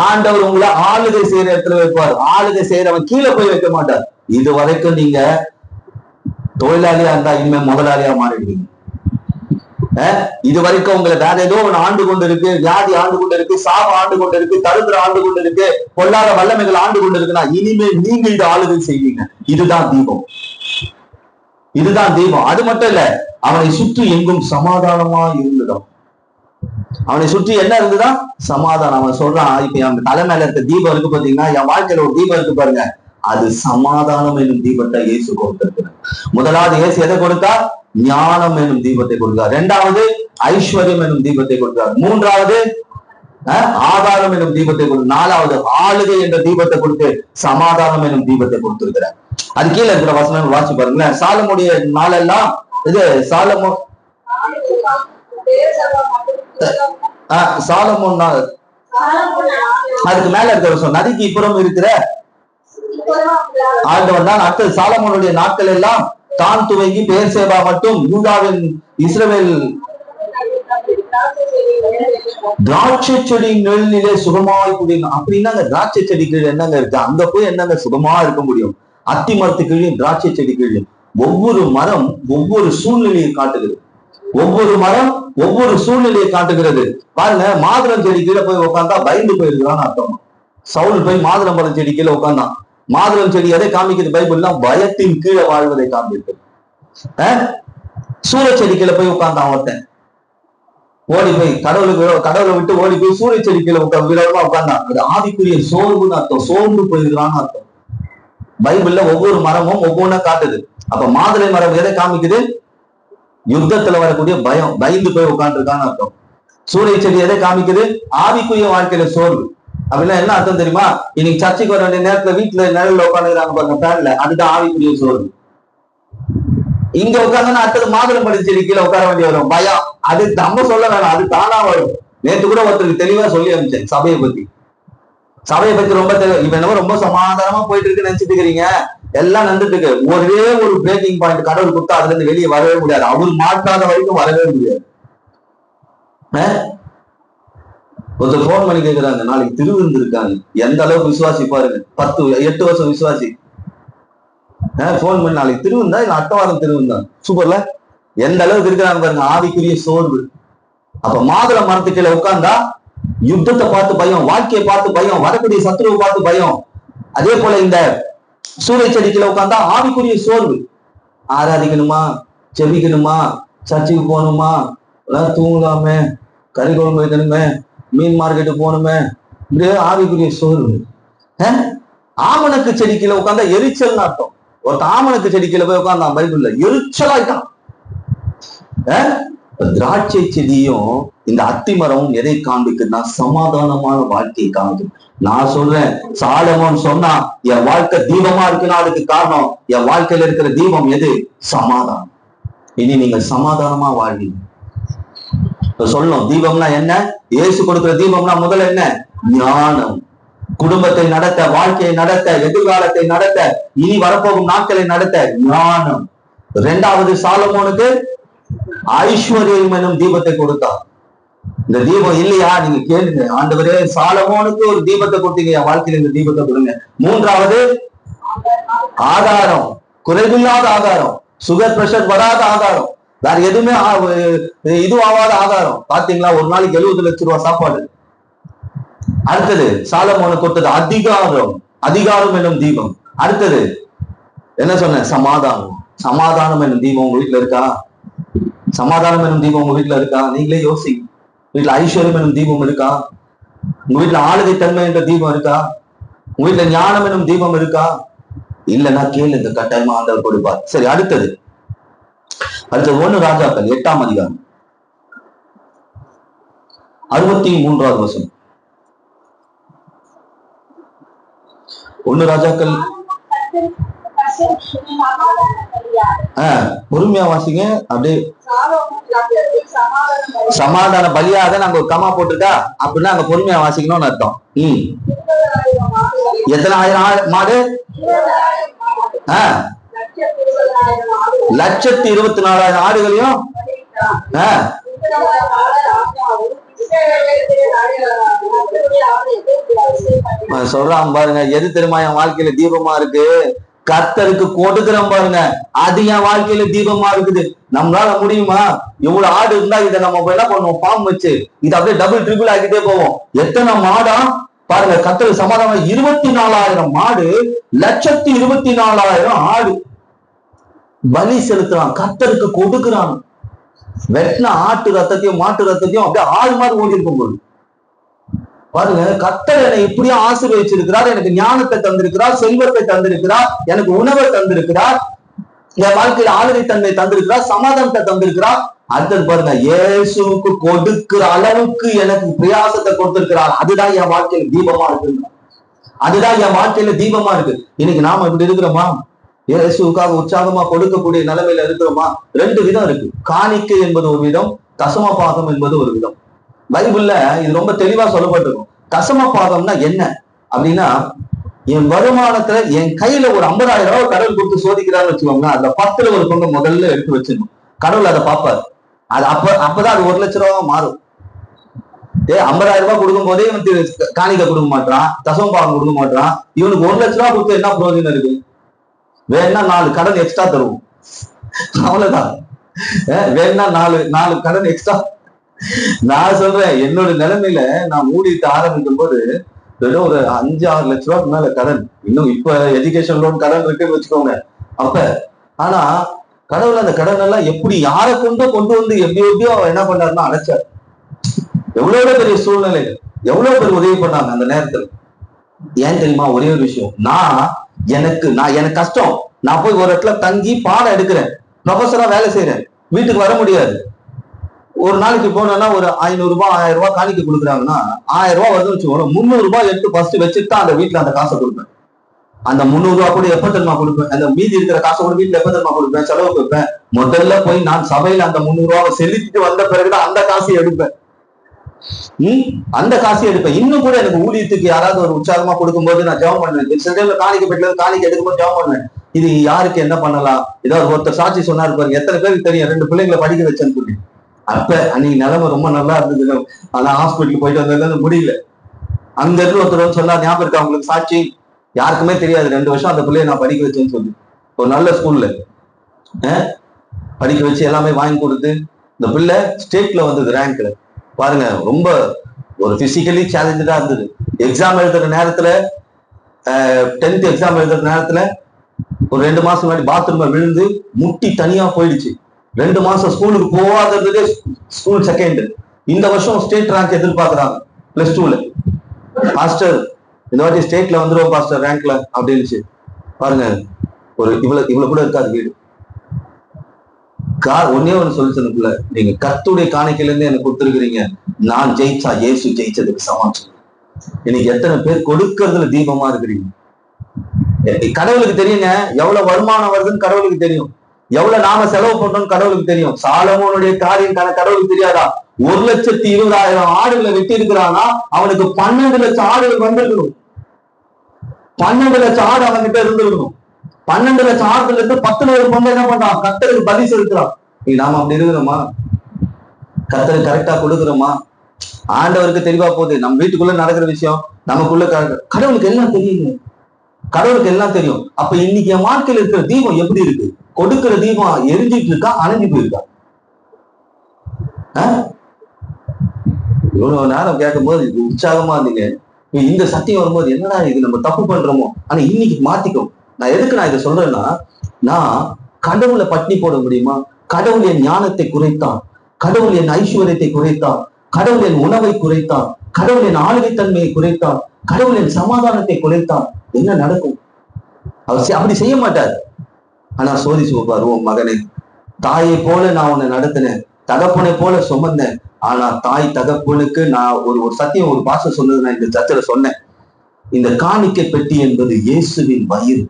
ஆண்டவர் உங்களை ஆளுகை செய்யற இடத்துல வைப்பார். ஆளுகை செய்யறவன் கீழே போய் வைக்க மாட்டார். இது வரைக்கும் நீங்க தொழிலாளியா இருந்தா இனிமே முதலாளியா மாறிடுவீங்க. இது வரைக்கும் உங்களை வேற ஏதோ ஒன்று ஆண்டு கொண்டு இருக்கு, வியாதி ஆண்டு கொண்டு இருக்கு, சாபம் ஆண்டு கொண்டு இருக்கு, தரித்திரம் ஆண்டு கொண்டு இருக்கு, பொல்லாத வல்லமைகள் ஆண்டு கொண்டு இருக்குன்னா இனிமேல் நீங்க இது ஆளுகை செய்வீங்க. இதுதான் தீபம். இதுதான் தீபம். அது மட்டும் இல்ல, அவனை சுற்றி எங்கும் சமாதானமா இருந்துதான். அவனை சுற்றி என்ன இருந்துதான்? சமாதானம். அவன் சொல்றான், இப்ப என் தலைமையில இருக்க தீபம் இருக்கு பாத்தீங்கன்னா, என் வாழ்க்கையில ஒரு தீபம் இருக்கு பாருங்க, அது சமாதானம் என்னும் தீபத்தை இயேசு கொடுத்திருக்கிறார். முதலாவது இயேசு எதை கொடுத்தா? ஞானம் என்னும் தீபத்தை கொடுத்தார். இரண்டாவது ஐஸ்வர்யம் என்னும் தீபத்தை கொடுத்தார். மூன்றாவது ஆதாரம் என்னும் தீபத்தை கொடுத்து, நாலாவது ஆளுகை என்ற தீபத்தை கொடுத்து சமாதானம் என்னும் தீபத்தை கொடுத்திருக்கிறார். அது கீழே இருக்கிற வசனங்கள் வாசி பாருங்களேன். சாலமுடைய நாளெல்லாம் இது சாலமோன் நாள். அதுக்கு மேல இருக்கிற நதிக்கு இப்புறம் இருக்கிற ஆண்டவன் தான். அடுத்தது சாலமோனுடைய நாட்கள் எல்லாம் தான் துவங்கி பெயர்சேபா மட்டும் யூதாவின் இஸ்ரவேல் திராட்சை செடி நிழலிலே சுகமாய் குடிக்கணும். அப்படின்னா திராட்சை செடி கீழே என்னங்க இருக்கு? அங்க போய் என்னங்க சுகமா இருக்க முடியும்? அத்தி மரத்து கீழையும் திராட்சை செடி கீழையும். ஒவ்வொரு மரம் ஒவ்வொரு சூழ்நிலையை காட்டுகிறது. ஒவ்வொரு மரம் ஒவ்வொரு சூழ்நிலையை காட்டுகிறது. பாருங்க, மாதுளம் செடி கீழே போய் உட்காந்தா பயந்து போயிருக்கிறான்னு அர்த்தம். சவுல் போய் மாதுளம் பழம் செடி கீழே உட்கார்ந்தான். மாதுளம் செடி எதை காமிக்கிறது? பைபிள்லாம் பயத்தின் கீழே வாழ்வதை காண்பிக்கிறது. சூழ செடி கீழே போய் உட்கார்ந்தான் ஒருத்தன். ஓடி போய் கடவுளை விட்டு ஓடி போய் சூரிய செடிக்கையில விடமா உட்கார்ந்தான். அது ஆவிக்குரிய சோர்வுன்னு அர்த்தம், சோர்ந்து போயிருக்கிறான்னு அர்த்தம். பைபிள்ல ஒவ்வொரு மரமும் ஒவ்வொன்னா காட்டுது. அப்ப மாதுளை மரம் எதை காமிக்குது? யுத்தத்துல வரக்கூடிய பயம், பயந்து போய் உட்காந்துருக்கான்னு அர்த்தம். சூரிய செடி எதை காமிக்குது? ஆவிக்குரிய வாழ்க்கையில சோர்வு. அப்படின்னா என்ன அர்த்தம் தெரியுமா? இன்னைக்கு சர்ச்சைக்கு வர வேண்டிய நேரத்துல வீட்டுல நிழல்ல உட்காந்துக்கிறாங்க பாருங்க, ஃபேன்ல, அதுதான் ஆவிக்குரிய சோர்வு. இங்க உட்காந்து அடுத்தது மாதுளம் படி செடி கீழே உட்கார வேண்டிய வரும், பயம். அது நம்ம சொல்ல வேணாம், அது தானா வரும். நேற்று கூட ஒருத்தருக்கு தெளிவா சொல்லி அனுப்பிச்சேன் சபையை பத்தி. சபையை பத்தி ரொம்ப இவன் என்னவோ ரொம்ப சமாதானமா போயிட்டு இருக்குன்னு நினைச்சிட்டு இருக்கிறீங்க. எல்லாம் நடந்துட்டு இருக்கு. ஒரே ஒரு பிரேக்கிங் பாயிண்ட் கடவுள் கொடுத்தா அதுல இருந்து வெளியே வரவே முடியாது. அவர் மாட்டாத வரைக்கும் வரவே முடியாது. ஒருத்தர் போன் பண்ணி கேட்கிறாங்க, நாளைக்கு திருவிருந்து இருக்காங்க, எந்த அளவுக்கு விசுவாசி பாருங்க, 8 வருஷம் விசுவாசி. போன் பண்ணி நாளைக்கு திருவிந்தா இல்ல அடுத்த வாரம் திருவிந்தா, சூப்பர்ல, எந்த அளவுக்கு இருக்கிறாங்க பாருங்க, ஆவிக்குரிய சோர்வு. அப்ப மாதுளை மரத்துக்குள்ள உட்கார்ந்தா யுத்தத்தை பார்த்து பயம், வாழ்க்கையை பார்த்து பயம், வரக்கூடிய சத்துருவை பார்த்து பயம். அதே போல இந்த சூரிய செடிக்குள்ள உட்கார்ந்தா ஆவிக்குரிய சோர்வு. ஆராதிக்கணுமா, செபிக்கணுமா, சர்ச்சுக்கு போகணுமா, தூங்கலாமே, கறி குழம்பு வைக்கணுமே, மீன் மார்க்கெட்டு போகணுமே, இப்படியே ஆவிக்குரிய சோர்வு. ஆமணக்கு செடிக்குள்ள உட்கார்ந்தா எரிச்சல்னு அர்த்தம். ஒரு ஆமணக்கு செடிக்குள்ள போய் உட்கார்ந்தான், பைபிள்ல எரிச்சலாயிட்டான். திராட்சை செடியும் இந்த அத்தி மரமும் எதை காண்பிக்குதுன்னா சமாதானமான வாழ்க்கையை காண்பிக்கும். நான் சொல்றேன், சாலமோன் சொன்னா என் வாழ்க்கை தீபமா இருக்குன்னா அதுக்கு காரணம் என் வாழ்க்கையில இருக்கிற தீபம் எது? சமாதானம். இனி நீங்க சமாதானமா வாழ்வீங்க. சொல்லணும் தீபம்னா என்ன? இயேசு கொடுக்கிற தீபம்னா முதல்ல என்ன? ஞானம். குடும்பத்தை நடத்த, வாழ்க்கையை நடத்த, எதிர்காலத்தை நடத்த, இனி வரப்போகும் நாட்களை நடத்த ஞானம். 2வது சாலமோனுக்கு ஐஸ்வர்யம் எனும் தீபத்தை கொடுத்தார். இந்த தீபம் இல்லையா? நீங்க கேளுங்க, ஆண்டவரே சாலமோனுக்கு ஒரு தீபத்தை கொடுத்தீங்க, என் வாழ்க்கையில இந்த தீபத்தை கொடுங்க. 3வது ஆதாரம், குறைவில்லாத ஆதாரம், சுகர் பிரஷர் வராத ஆதாரம், வேற எதுவுமே இது ஆகாத ஆதாரம். பாத்தீங்களா, ஒரு நாளைக்கு 70 லட்சம் ரூபாய் சாப்பாடு. அடுத்தது சாலமோனுக்கு கொடுத்தது அதிகாரம், அதிகாரம் என்னும் தீபம். அடுத்தது என்ன சொன்ன? சமாதானம். சமாதானம் என்னும் தீபம் உங்க வீட்டுல இருக்கா? சமாதானம் என்னும் தீபம் உங்க வீட்டுல இருக்கா? நீங்களே யோசி. வீட்டுல ஐஸ்வர்யம் என்னும் தீபம் இருக்கா? உங்க வீட்டுல ஆளுகை தன்மை என்ற தீபம் இருக்கா? உங்க வீட்டுல ஞானம் என்னும் தீபம் இருக்கா? இல்லைன்னா கேளுங்க, கட்டாயமா ஆண்டவர் கொடுப்பார். சரி, அடுத்தது 1 ராஜாக்கள் 8ஆம் அதிகாரம் 63வது வசனம். 1 ராஜாக்கள். பொறுமையா வாசிங்க. அப்படியே சமாதான பலியாக நாங்க ஒரு கமா போட்டிருக்கா அப்படின்னா அங்க பொறுமையா வாசிக்கணும்னு அர்த்தம். எத்தனை ஆயிரம் மாடு? 1,24,000 ஆடுகளையும் சொல்றான் பாருங்க. எது தெரியுமா என் வாழ்க்கையில தீபமா இருக்கு? கர்த்தருக்கு கொடுக்குறோம் பாருங்க, அது என் வாழ்க்கையில தீபமா இருக்குது. நம்மளால முடியுமா? இவ்வளவு ஆடு இருந்தா இதை நம்ம என்ன பண்ணுவோம்? ஃபார்ம் வச்சு இதை அப்படியே டபுள் ட்ரிபிள் ஆகிட்டே போவோம். எத்தனை மாடா பாருங்க. கர்த்தருக்கு சமாதானம். 24,000 மாடு, 1,24,000 ஆடு பலி செலுத்துறான், கர்த்தருக்கு கொடுக்குறான். வெட்டின ஆட்டு ரத்தத்தையும் மாட்டு ரத்தத்தையும் அப்படியே ஆள் மாதிரி ஓடி இருக்கும் போது பாருங்க, கர்த்தர் என்னை இப்படியே ஆசீர்வதிச்சிருக்கிறார், எனக்கு ஞானத்தை தந்திருக்கிறார், செல்வத்தை தந்திருக்கிறார், எனக்கு உணவை தந்திருக்கிறார், என் வாழ்க்கையில ஆளுகை தன்மை தந்திருக்கிறார், சமாதானத்தை தந்திருக்கிறார். அடுத்தது பாருங்க, இயேசுவுக்கு கொடுக்கிற அளவுக்கு எனக்கு பிரயாசத்தை கொடுத்திருக்கிறார். அதுதான் என் வாழ்க்கையில தீபமா இருக்கு. அதுதான் என் வாழ்க்கையில தீபமா இருக்கு. இன்னைக்கு நாம இப்படி இருக்கிறோமா? இயேசுவுக்காக உற்சாகமா கொடுக்கக்கூடிய நிலைமையில இருக்கிறோமா? 2 விதம் இருக்கு. காணிக்கை என்பது ஒரு விதம், தசம பாகம் என்பது ஒரு விதம். பைபிள்ல இது ரொம்ப தெளிவா சொல்லப்பட்டிருக்கும். தசம பாகம்னா என்ன அப்படின்னா, என் வருமானத்துல என் கையில ஒரு 50,000 ரூபாய் கடவுள் கொடுத்து சோதிக்கிறான்னு வச்சுக்கோங்க, அதுல 10ல் ஒரு பங்கு முதல்ல எடுத்து வச்சிடணும். கடவுள் அதை பார்ப்பாரு. அது அப்பதான் அது 1 லட்சம் ரூபாய் மாறும். 50,000 ரூபாய் கொடுக்கும் போதே இவன் காணிக்கை கொடுக்க மாட்டான், தசம பாகம் கொடுக்க மாட்டான். இவனுக்கு 1 லட்சம் ரூபாய் கொடுத்து என்ன பிரயோஜனம் இருக்கு? வேணா 4 கடன் எக்ஸ்ட்ரா தருவோம், அவ்வளவுதான். வேணா 4 கடன் எக்ஸ்ட்ரா. நான் சொல்றேன், என்னோட நிலைமையில நான் ஊழியத்தை ஆரம்பிக்கும் போது வெறும் ஒரு 5-6 லட்ச ரூபாய்க்கு மேல கடன். இன்னும் இப்ப எஜுகேஷன் லோன் கடன் இருக்குன்னு வச்சுக்கோங்க. அப்ப ஆனா கடவுள் அந்த கடன் எல்லாம் எப்படி யாரை கொண்டு வந்து எப்படியோ என்ன பண்ணாருன்னா அடைச்சார். எவ்வளவு பெரிய சூழ்நிலைகள், எவ்வளவு பேர் உதவி பண்ணாங்க அந்த நேரத்துல. ஏன் தெரியுமா? ஒரே ஒரு விஷயம், எனக்கு கஷ்டம், நான் போய் ஒரு இடத்துல தங்கி பாடம் எடுக்கிறேன், ப்ரொஃபஸரா வேலை செய்யறேன், வீட்டுக்கு வர முடியாது. ஒரு நாளைக்கு போனோம்னா ஒரு 500 ரூபாய் 1000 ரூபாய் காணிக்க கொடுக்குறாங்கன்னா 1000 ரூபாய் வருதுன்னு வச்சுக்கோங்க, 300 ரூபாய் எடுத்து ஃபர்ஸ்ட் வச்சுட்டு தான் அந்த வீட்டுல அந்த காசை கொடுப்பேன். அந்த 300 ரூபாய் கூட எப்ப தெரியுமா கொடுப்பேன்? அந்த மீதி இருக்கிற காசை கூட வீட்டுல எப்ப தெரியுமா கொடுப்பேன்? செலவு கொடுப்பேன். முதல்ல போய் நான் சபையில அந்த 300 ரூபாவை செலுத்திட்டு வந்த பிறகுதான் அந்த காசை எடுப்பேன். அந்த காசை எடுப்பேன். இன்னும் கூட எனக்கு ஊழியத்துக்கு யாராவது ஒரு உற்சாகமா கொடுக்கும்போது நான் ஜெபம் பண்ணுவேன். சில டைம்ல காணிக்க பெட்டில காணிக்க எடுக்கும்போது ஜெபம் பண்ணுவேன், இது யாருக்கு என்ன பண்ணலாம். ஏதாவது ஒருத்தர் சாட்சி சொன்னாரு பாருங்க, எத்தனை பேருக்கு தெரியும் 2 பிள்ளைங்களை படிக்க வச்சேன்னு சொல்லி. அப்ப அன்னைக்கு நிலைமை ரொம்ப நல்லா இருந்தது. ஆனா ஹாஸ்பிட்டலுக்கு போயிட்டு வந்ததுல முடியல. அங்க இருந்து ஒருத்தர் சொன்னார், ஞாபகம் இருக்கா அவங்களுக்கு சாட்சி? யாருக்குமே தெரியாது 2 வருஷம் அந்த பிள்ளைய நான் படிக்க வச்சேன்னு சொல்லி, ஒரு நல்ல ஸ்கூல்ல படிக்க வச்சு எல்லாமே வாங்கி கொடுத்து இந்த பிள்ளை ஸ்டேட்ல வந்தது ரேங்க்ல. பாருங்க, ரொம்ப ஒரு பிசிக்கலி சேலஞ்சா இருந்தது. எக்ஸாம் எழுதுற நேரத்துல 10th எக்ஸாம் எழுதுற நேரத்துல ஒரு 2 மாசம் முன்னாடி பாத்ரூம்ல விழுந்து முட்டி தனியா போயிடுச்சு. 2 மாசம் ஸ்கூலுக்கு போகாததுலே ஸ்கூல் செகண்ட். இந்த வருஷம் ஸ்டேட் ரேங்க் எதிர்பார்க்கறாங்க +2ல. மாஸ்டர் இந்த வாட்டி ஸ்டேட்ல வந்துருவோம் பாஸ்டர் ரேங்க்ல அப்படின்னு. பாருங்க, ஒரு இவ்வளவு கூட இருக்காது வீடு. ஒன்னே ஒண்ணு சொல்லிச்சுல, நீங்க கர்த்தருடைய காணிக்கையில இருந்து எனக்கு கொடுத்துருக்கிறீங்க, நான் ஜெயிச்சா இயேசு ஜெயிச்சதுக்கு சமம். இன்னைக்கு எத்தனை பேர் கொடுக்கறதுல தீபமா இருக்கிறீங்க? கடவுளுக்கு தெரியுங்க எவ்வளவு வருமானம் வருதுன்னு கடவுளுக்கு தெரியும், எவ்வளவு நாம செலவு பண்றோம்னு கடவுளுக்கு தெரியும். சாலமோனுடைய காரியம் கடவுளுக்கு தெரியாதா? 1,20,000 ஆடுகளை வெட்டி இருக்கிறானா, அவனுக்கு 12 லட்சம் ஆடுகள் வந்திருக்கணும். 12 லட்சம் ஆடு அவன்கிட்ட இருந்திருக்கணும். 12 லட்சம் ஆடுல இருந்து 10ல ஒரு பங்கு என்ன பண்றான்? கர்த்தருக்கு பலி செலுத்துறான். நாம அப்படி இருக்கிறோமா? கர்த்தருக்கு கரெக்டா கொடுக்குறோமா? ஆண்டவருக்கு தெளிவா போகுது. நம்ம வீட்டுக்குள்ள நடக்கிற விஷயம் நமக்குள்ள கடவுளுக்கு எல்லாம் தெரியுங்க. கடவுளுக்கு எல்லாம் தெரியும். அப்ப இன்னைக்கு என் வாழ்க்கையில இருக்கிற தீபம் எப்படி இருக்கு? கொடுக்கிற தீபம் எரிஞ்சிட்டு இருக்கா, அணைஞ்சு போயிருக்கா? இவ்வளவு நேரம் கேட்கும் போது உற்சாகமா இருந்தீங்க. இந்த சத்தியம் வரும்போது என்னடா இது நம்ம தப்பு பண்றோமோ? ஆனா இன்னைக்கு மாத்திக்கும். நான் எதுக்கு நான் இதை சொல்றேன்னா, நான் கடவுளை பட்டினி போட முடியுமா? கடவுள் என் ஞானத்தை குறைத்தான், கடவுள் என் ஐஸ்வர்யத்தை குறைத்தான், கடவுள் என் உணவை குறைத்தான், கடவுள் என் ஆளுகை தன்மையை குறைத்தான், கடவுள் என் சமாதானத்தை குறைத்தான். என்ன நடக்கும்? அவர் அப்படி செய்ய மாட்டார். ஆனா சோதிச்சு வைப்பாரு, உன் மகனே, தாயை போல நான் உன்னை நடத்தினேன், தகப்பனை போல சுமந்தேன். ஆனா தாய் தகப்பனுக்கு நான் ஒரு சத்தியம், ஒரு பாசம் சொன்னது நான் இந்த சர்ச்சில் சொன்னேன். இந்த காணிக்கை பெட்டி என்பது இயேசுவின் வயிறு.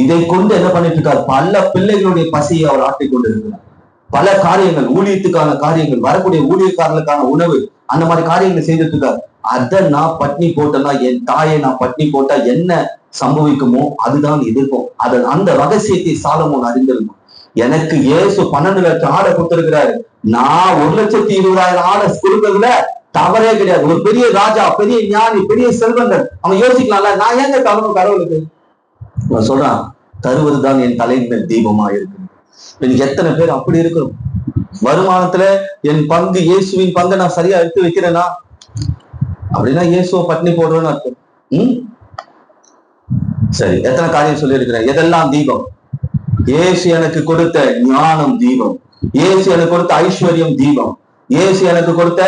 இதை கொண்டு என்ன பண்ணிட்டு இருக்கார்? பல பிள்ளைகளுடைய பசியை அவர் ஆட்டிக் கொண்டு இருக்கிறார். பல காரியங்கள், ஊழியத்துக்கான காரியங்கள், வரக்கூடிய ஊழியக்காரர்களுக்கான உணவு, அந்த மாதிரி காரியங்களை செய்துட்டு இருக்கார். அதை நான் பட்னி போட்டேன்னா, என் தாயை நான் பட்னி போட்டா என்ன சம்பவிக்குமோ அதுதான் எதிர்ப்போம். அந்த ரகசியத்தை சாலமோன் அறிந்திருக்கும். எனக்கு இயேசு 12 லட்சம் ஆடை கொடுத்திருக்கிறாரு, நான் 1,20,000 ஆடை கொடுக்கறதுல தவறே கிடையாது. ஒரு பெரிய ராஜா, பெரிய ஞானி, பெரிய செல்வந்தர், அவன் யோசிக்கலாம்ல, நான் ஏங்க தரணும் கடவுளுக்கு? நான் சொல்றான், தருவதுதான் என் தலையின் மேல் தீபமா இருக்கு. இன்னைக்கு எத்தனை பேர் அப்படி இருக்கிறோம்? வருமானத்துல என் பங்கு, இயேசுவின் பங்கை நான் சரியா எடுத்து வைக்கிறேன்னா, அப்படின்னா இயேசுவை பட்னி போடுறேன்னு அர்த்தம். சரி, எத்தனை காரியம் சொல்லி இருக்கிறேன். எதெல்லாம் தீபம்? இயேசு எனக்கு கொடுத்த ஞானம் தீபம், இயேசு எனக்கு கொடுத்த ஐஸ்வர்யம் தீபம், இயேசு எனக்கு கொடுத்த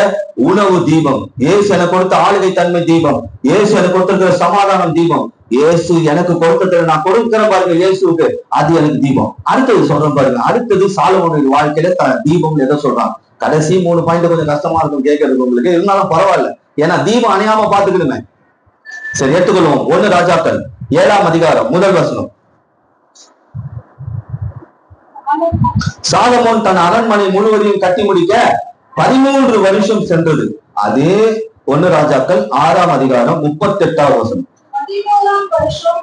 உணவு தீபம், இயேசு எனக்கு கொடுத்த ஆளுகை தன்மை தீபம், இயேசு எனக்கு கொடுத்திருக்கிற சமாதானம் தீபம், இயேசு எனக்கு கொடுத்த நான் கொடுக்கிறேன் பாருங்க இயேசுக்கு, அது எனக்கு தீபம். அடுத்தது சொல்றேன் பாருங்க. அடுத்தது சாலமோனுடைய வாழ்க்கையில தீபம் எதை சொல்றான்? கடைசி 3 பாயிண்ட் கொஞ்சம் கஷ்டமா இருக்கும் கேட்கறதுக்கு உங்களுக்கு, இருந்தாலும் பரவாயில்ல, ஏன்னா தீபம் அணையாம பாத்துக்கிடுமே. சரி, எடுத்துக்கொள்வோம். 1 ராஜாக்கள் 7ஆம் அதிகாரம் 1 வசனம். சாலமோன் தன் அரண்மனை முழுவதையும் கட்டி முடிக்க 13 வருஷம் சென்றது. அதே 1 ராஜாக்கள் 6ஆம் அதிகாரம் 38வது வசனம். 13ஆம் வருஷம்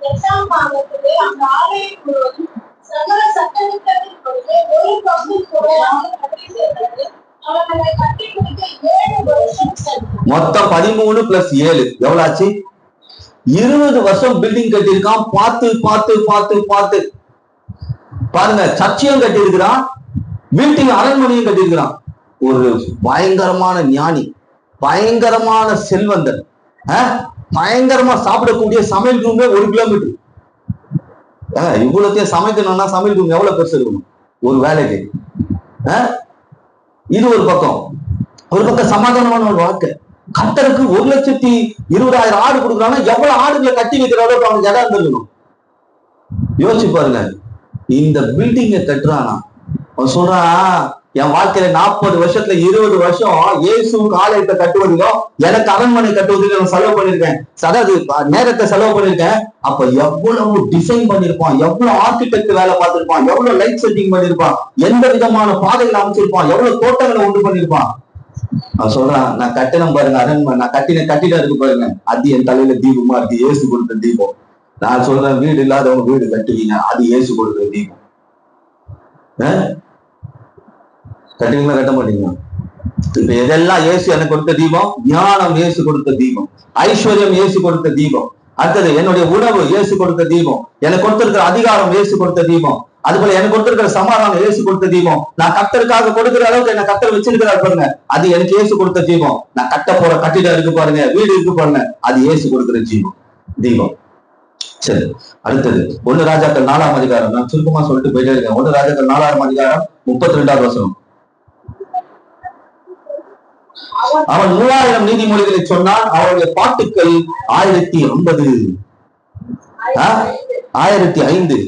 8ஆம் மாதத்திலே அந்த ஆலயம் முழுவதும் சகல சட்டதிட்டத்தின் பொழுது ஒரு பங்கு குறையாக கட்டி சேர்ந்தது. அவர்களை கட்டி முடிக்க 7 வருஷம் சென்றது. மொத்தம் 13 + 7 எவ்வளவு ஆச்சு? 20 வருஷம் பில்டிங் கட்டியிருக்கான். பார்த்து பார்த்து பார்த்து பார்த்து பாருங்க, சர்ச்சையும் கட்டி இருக்கிறான், வீட்டையும் அரண்மனையும் கட்டி இருக்கிறான். ஒரு பயங்கரமான ஞானி, பயங்கரமான செல்வந்தன், பயங்கரமா சாப்பிடக்கூடிய சமையல் ரூமே 1 கிலோமீட்டர். இவ்வளத்தையும் சமைக்கணும்னா சமையல் ரூம் எவ்வளவு பெருசு இருக்கணும் ஒரு வேலைக்கு? இது ஒரு பக்கம். ஒரு பக்கம் சமாதானமான ஒரு வாழ்க்கை. கர்த்தருக்கு 1,20,000 ஆடு கொடுக்குறாங்கன்னா எவ்வளவு ஆடுகளை கட்டி வைக்கிற அளவுக்கு அவனுக்கு இடம் இருந்திருக்கணும். யோசிச்சு பாருங்க. இந்த பில்டிங்கை கட்டுறானா, அவன் சொல்றான் என் வாழ்க்கையில 40 வருஷத்துல 20 வருஷம் இயேசுவுக்கு ஆலயத்தை கட்டுவதிலும் எனக்கு அரண்மனை கட்டுவதிலும் நான் செலவு பண்ணிருக்கேன், அதாவது நேரத்தை செலவு பண்ணிருக்கேன். அப்ப எவ்வளவு டிசைன் பண்ணிருப்பான், எவ்வளவு ஆர்கிடெக்ட் வேலை பார்த்திருப்பான், எவ்வளவு லைட் செட்டிங் பண்ணிருப்பான், எந்த விதமான பாதைகளை அமைச்சிருப்பான், எவ்வளவு தோட்டங்களை உண்டு பண்ணிருப்பான். அவன் சொல்றான் நான் கட்டினம் பாருங்க அரண்மனை, நான் கட்டிடம் இருக்கு பாருங்க, அது என் தலையில தீபமா இருக்கு, இயேசு கொடுத்த தீபம். நான் சொல்றேன் வீடு இல்லாதவங்க வீடு கட்டுவீங்க, அது இயேசு கொடுத்த தீபம். கட்டுவீங்களா கட்ட மாட்டீங்களா? இப்ப எதெல்லாம் இயேசு எனக்கு கொடுத்த தீபம்? ஞானம் இயேசு கொடுத்த தீபம், ஐஸ்வர்யம் இயேசு கொடுத்த தீபம், அடுத்தது என்னுடைய உணவு இயேசு கொடுத்த தீபம், எனக்கு கொடுத்திருக்கிற அதிகாரம் இயேசு கொடுத்த தீபம், அதுபோல எனக்கு கொடுத்திருக்கிற சமாதானம் இயேசு கொடுத்த தீபம், நான் கர்த்தருக்காக கொடுக்கிற அளவுக்கு என்ன கர்த்தர் வச்சிருக்கிறார் பாருங்க, அது எனக்கு இயேசு கொடுத்த தீபம். நான் கட்ட போற கட்டிடம் இருக்கு பாருங்க, வீடு இருக்கு பாருங்க, அது இயேசு கொடுக்கிற தீபம். சரி, அடுத்தது 1 ராஜாக்கள் 4ஆம் அதிகாரம். நான் சுருக்கமா சொல்லிட்டு போயிட்டே இருக்கேன். 1 ராஜாக்கள் 4ஆம் அதிகாரம் 32வது வசனம். அவன் 3000 நீதிமொழிகளை சொன்னான், அவருடைய பாட்டுக்கள் 1050. 1005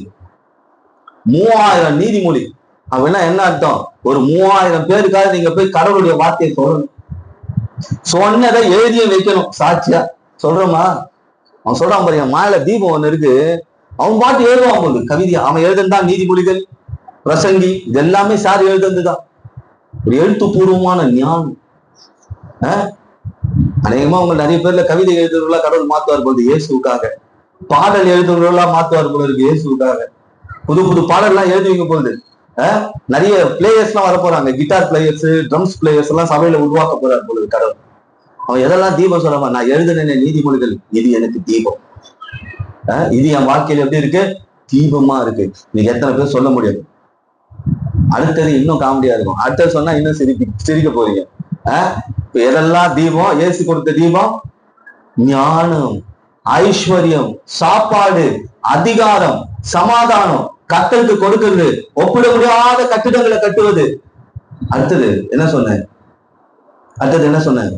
3000 நீதிமொழி. அப்படின்னா என்ன அர்த்தம்? ஒரு 3000 பேருக்காக நீங்க போய் கடவுளுடைய வார்த்தையை சொல்லணும், சொன்னதை எழுதிய வைக்கணும், சாட்சியா சொல்றோமா? அவன் சொல்றான் பாருங்க, மாயில தீபம் ஒண்ணு இருக்கு, அவன் பாட்டு எழுதுவான் போது கவிதை, அவன் எழுதுந்தான் நீதிமொழிகள், பிரசங்கி, இது எல்லாமே சார் எழுதுதான். ஒரு எழுத்துப்பூர்வமான ஞானம். அநேகமா அவங்க நிறைய பேர்ல கவிதை எழுதுறவங்களா கடவுள் மாத்துவார் போது இயேசுக்காக, பாடல் எழுதுறவங்களா மாத்துவார் போல இருக்கு இயேசுக்காக, புது புது பாடல்லாம் எழுதுவீங்க போகுது. நிறைய பிளேயர்ஸ் எல்லாம் வர போறாங்க, கிட்டார் பிளேயர்ஸ், ட்ரம்ஸ் பிளேயர்ஸ் எல்லாம் சபையில உருவாக்க போறார் போல கடவுள். அவன் எதெல்லாம் தீபம் சொல்றாம, நான் எழுதுனேன் நீதிமொழிகள், இது எனக்கு தீபம், இது என் வாழ்க்கையில எப்படி இருக்கு? தீபமா இருக்கு. நீங்க எத்தனை பேர் சொல்ல முடியாது? அடுத்தது இன்னும் காமெடியா இருக்கும், அடுத்தது சொன்னா இன்னும் சிரிக்க போறீங்க. எதெல்லாம் தீபம்? இயேசு கொடுத்த தீபம் ஞானம், ஐஸ்வர்யம், சாப்பாடு, அதிகாரம், சமாதானம், கர்த்தருக்கு கொடுக்கிறது, ஒப்பிட முடியாத கட்டிடங்களை கட்டுவது. அடுத்தது என்ன சொன்னேன்?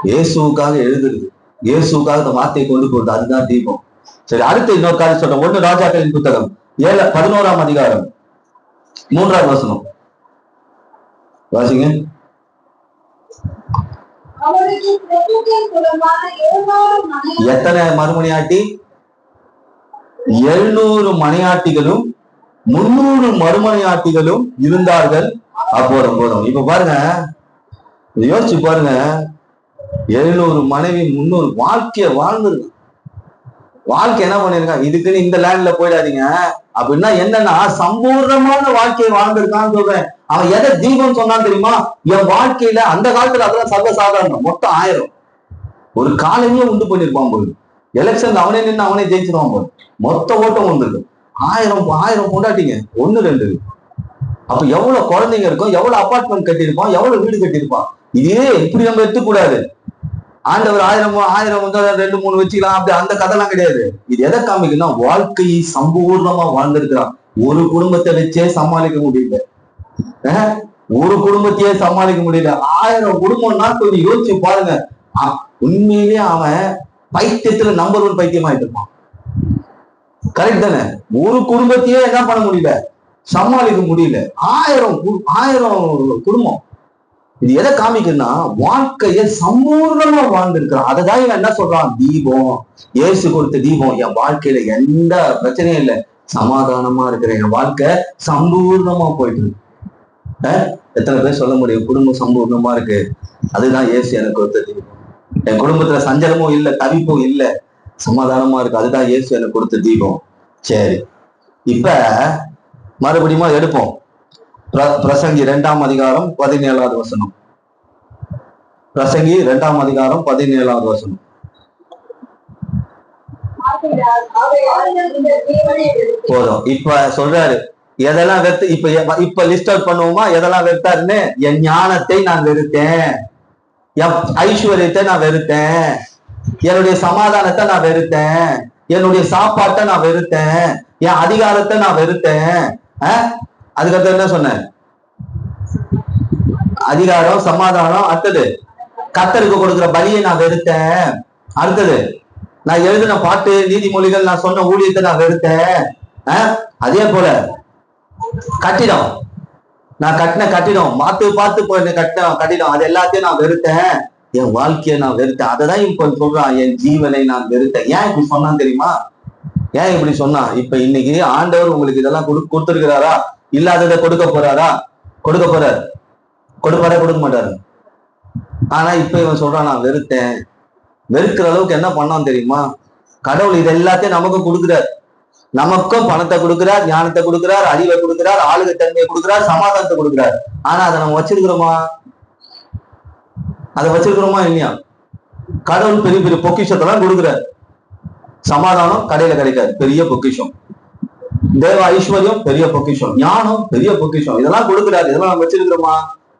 இயேசுக்காக எழுதுறது, இயேசுக்காக இந்த வார்த்தையை கொண்டு போறது, அதுதான் தீபம். சரி, அடுத்து இன்னொரு காரியம் சொல்றேன். 1 ராஜாக்களின் புத்தகம் 11ஆம் அதிகாரம் 3வது வசனம் வாசிங்க. எத்தனை மறுமணியாட்டி? 700 மணியாட்டிகளும் 300 மறுமணியாட்டிகளும் இருந்தார்கள். போதும். இப்ப பாருங்க, யோசிச்சு பாருங்க, 700 மனைவி 300 வாழ்க்கைய வாழ்ந்துருக்கு. வாழ்க்கை என்ன பண்ணிருக்கான்? இதுக்குன்னு இந்த லேண்ட்ல போயிடாதீங்க. அப்படின்னா என்னன்னா சம்பூர்ணமான வாழ்க்கையை வாழ்ந்திருக்கான்னு சொல்றேன். அவன் எதை தீபம் சொன்னான்னு தெரியுமா? என் வாழ்க்கையில அந்த காலத்துல அதெல்லாம் சர்வசாதாரணம். மொத்தம் 1000 ஒரு காலையிலேயே உண்டு பண்ணிருப்பான் போது, எலெக்ஷன்ல அவனே நின்று அவனே ஜெயிச்சிருவான் போது, மொத்த ஓட்டம் வந்துருக்கு. 1000 கொண்டாட்டிங்க, 1 2. அப்ப எவ்வளவு குழந்தைங்க இருக்கும், எவ்வளவு அபார்ட்மெண்ட் கட்டியிருப்பான், எவ்வளவு வீடு கட்டியிருப்பான். இதே இப்படி நம்ம எடுத்துக்கூடாது. ஆண்டவர் 1000 வந்து 2 3 வச்சுக்கலாம், அப்படி அந்த கதைலாம் கிடையாது. இது எதை காமிக்குன்னா வாழ்க்கையை சம்பூர்ணமா வாழ்ந்திருக்கிறான். ஒரு குடும்பத்தை வச்சே சமாளிக்க முடியல, ஒரு குடும்பத்தையே சமாளிக்க முடியல. 1000 குடும்பம்னா கொஞ்சம் யோசிச்சு பாருங்க. உண்மையிலேயே அவன் பைத்தியத்துல நம்பர் 1 பைத்தியமாயிட்டு இருப்பான். கரெக்ட் தானே? ஒரு குடும்பத்தையே என்ன பண்ண முடியல, சமாளிக்க முடியல. 1000 குடும்பம். இது எதை காமிக்குன்னா வாழ்க்கையை சம்பூர்ணமா வாழ்ந்திருக்கிறான். அதைதான் இவன் என்ன சொல்றான்? தீபம், இயேசு கொடுத்த தீபம். என் வாழ்க்கையில எந்த பிரச்சனையும் இல்லை, சமாதானமா இருக்கிற என் வாழ்க்கை சம்பூர்ணமா போயிட்டு இருக்கு. எத்தனை பேர் சொல்ல முடியும் குடும்பம் சம்பூர்ணமா இருக்கு? அதுதான் இயேசு எனக்கு கொடுத்த தீபம். என் குடும்பத்துல சஞ்சலமும் இல்லை, தவிப்பும் இல்லை, சமாதானமா இருக்கு. அதுதான் இயேசு எனக்கு கொடுத்த தீபம். சரி, இப்ப மறுபடியும் எடுப்போம். பிரசங்கி 2ஆம் அதிகாரம் 17வது வசனம். பிரசங்கி 2ஆம் அதிகாரம் 17வது வசனம். போதும். இப்ப சொல்றாரு எதெல்லாம் வெறுத்து, இப்ப லிஸ்ட் அவுட் பண்ணுவோமா? எதெல்லாம் வெறுத்தாருன்னு? என் ஞானத்தை நான் வெறுத்தேன், என் ஐஸ்வர்யத்தை நான் வெறுத்தேன், என்னுடைய சமாதானத்தை நான் வெறுத்தேன், என்னுடைய சாப்பாட்டை நான் வெறுத்தேன், என் அதிகாரத்தை நான் வெறுத்தேன். அதுக்கப்புறம் என்ன சொன்னேன்? அதிகாரம், சமாதானம். அடுத்தது கர்த்தருக்கு கொடுக்கிற பலியை நான் வெறுத்தேன். அடுத்தது நான் எழுதின பாட்டு, நீதிமொழிகள், நான் சொன்ன ஊழியத்தை நான் வெறுத்தேன். அதே போல கட்டிடம், நான் கட்டின கட்டிடம், பார்த்து போய் கட்டின கட்டிடம், அது எல்லாத்தையும் நான் வெறுத்தேன். என் வாழ்க்கையை நான் வெறுத்தேன். அததான் இப்ப சொல்றான், என் ஜீவனை நான் வெறுத்தேன். ஏன் இப்படி சொன்னான் தெரியுமா? ஏன் இப்படி சொன்னா? இப்ப இன்னைக்கு ஆண்டவர் உங்களுக்கு இதெல்லாம் கொடுத்திருக்கிறாரா? இல்லாததை கொடுக்க போறாரா? கொடுக்க போறாரு. கொடுப்பாரா? கொடுக்க மாட்டாரு. ஆனா இப்ப இவன் சொல்றான், நான் வெறுத்தேன். வெறுக்கிற அளவுக்கு என்ன பண்ணான் தெரியுமா? கடவுள் இது எல்லாத்தையும் நமக்கு கொடுக்குறார். நமக்கும் பணத்தை கொடுக்கிறார், ஞானத்தை கொடுக்கிறார், அறிவை கொடுக்கிறார், ஆளுகை தன்மையை கொடுக்கிறார், சமாதானத்தை கொடுக்கிறார். ஆனா அதை நம்ம வச்சிருக்கிறோமா? அதை வச்சிருக்கிறோமா இல்லையா? கடவுள் பெரிய பெரிய பொக்கிஷத்தை தான் கொடுக்கிறார். சமாதானம் கடையில கிடைக்காது, பெரிய பொக்கிஷம். தேவ ஐஸ்வர்யம் பெரிய பொக்கிஷம், ஞானம் பெரிய பொக்கிஷம். இதெல்லாம் கொடுக்கிறாரு. இதெல்லாம் நம்ம வச்சிருக்கிறோமா?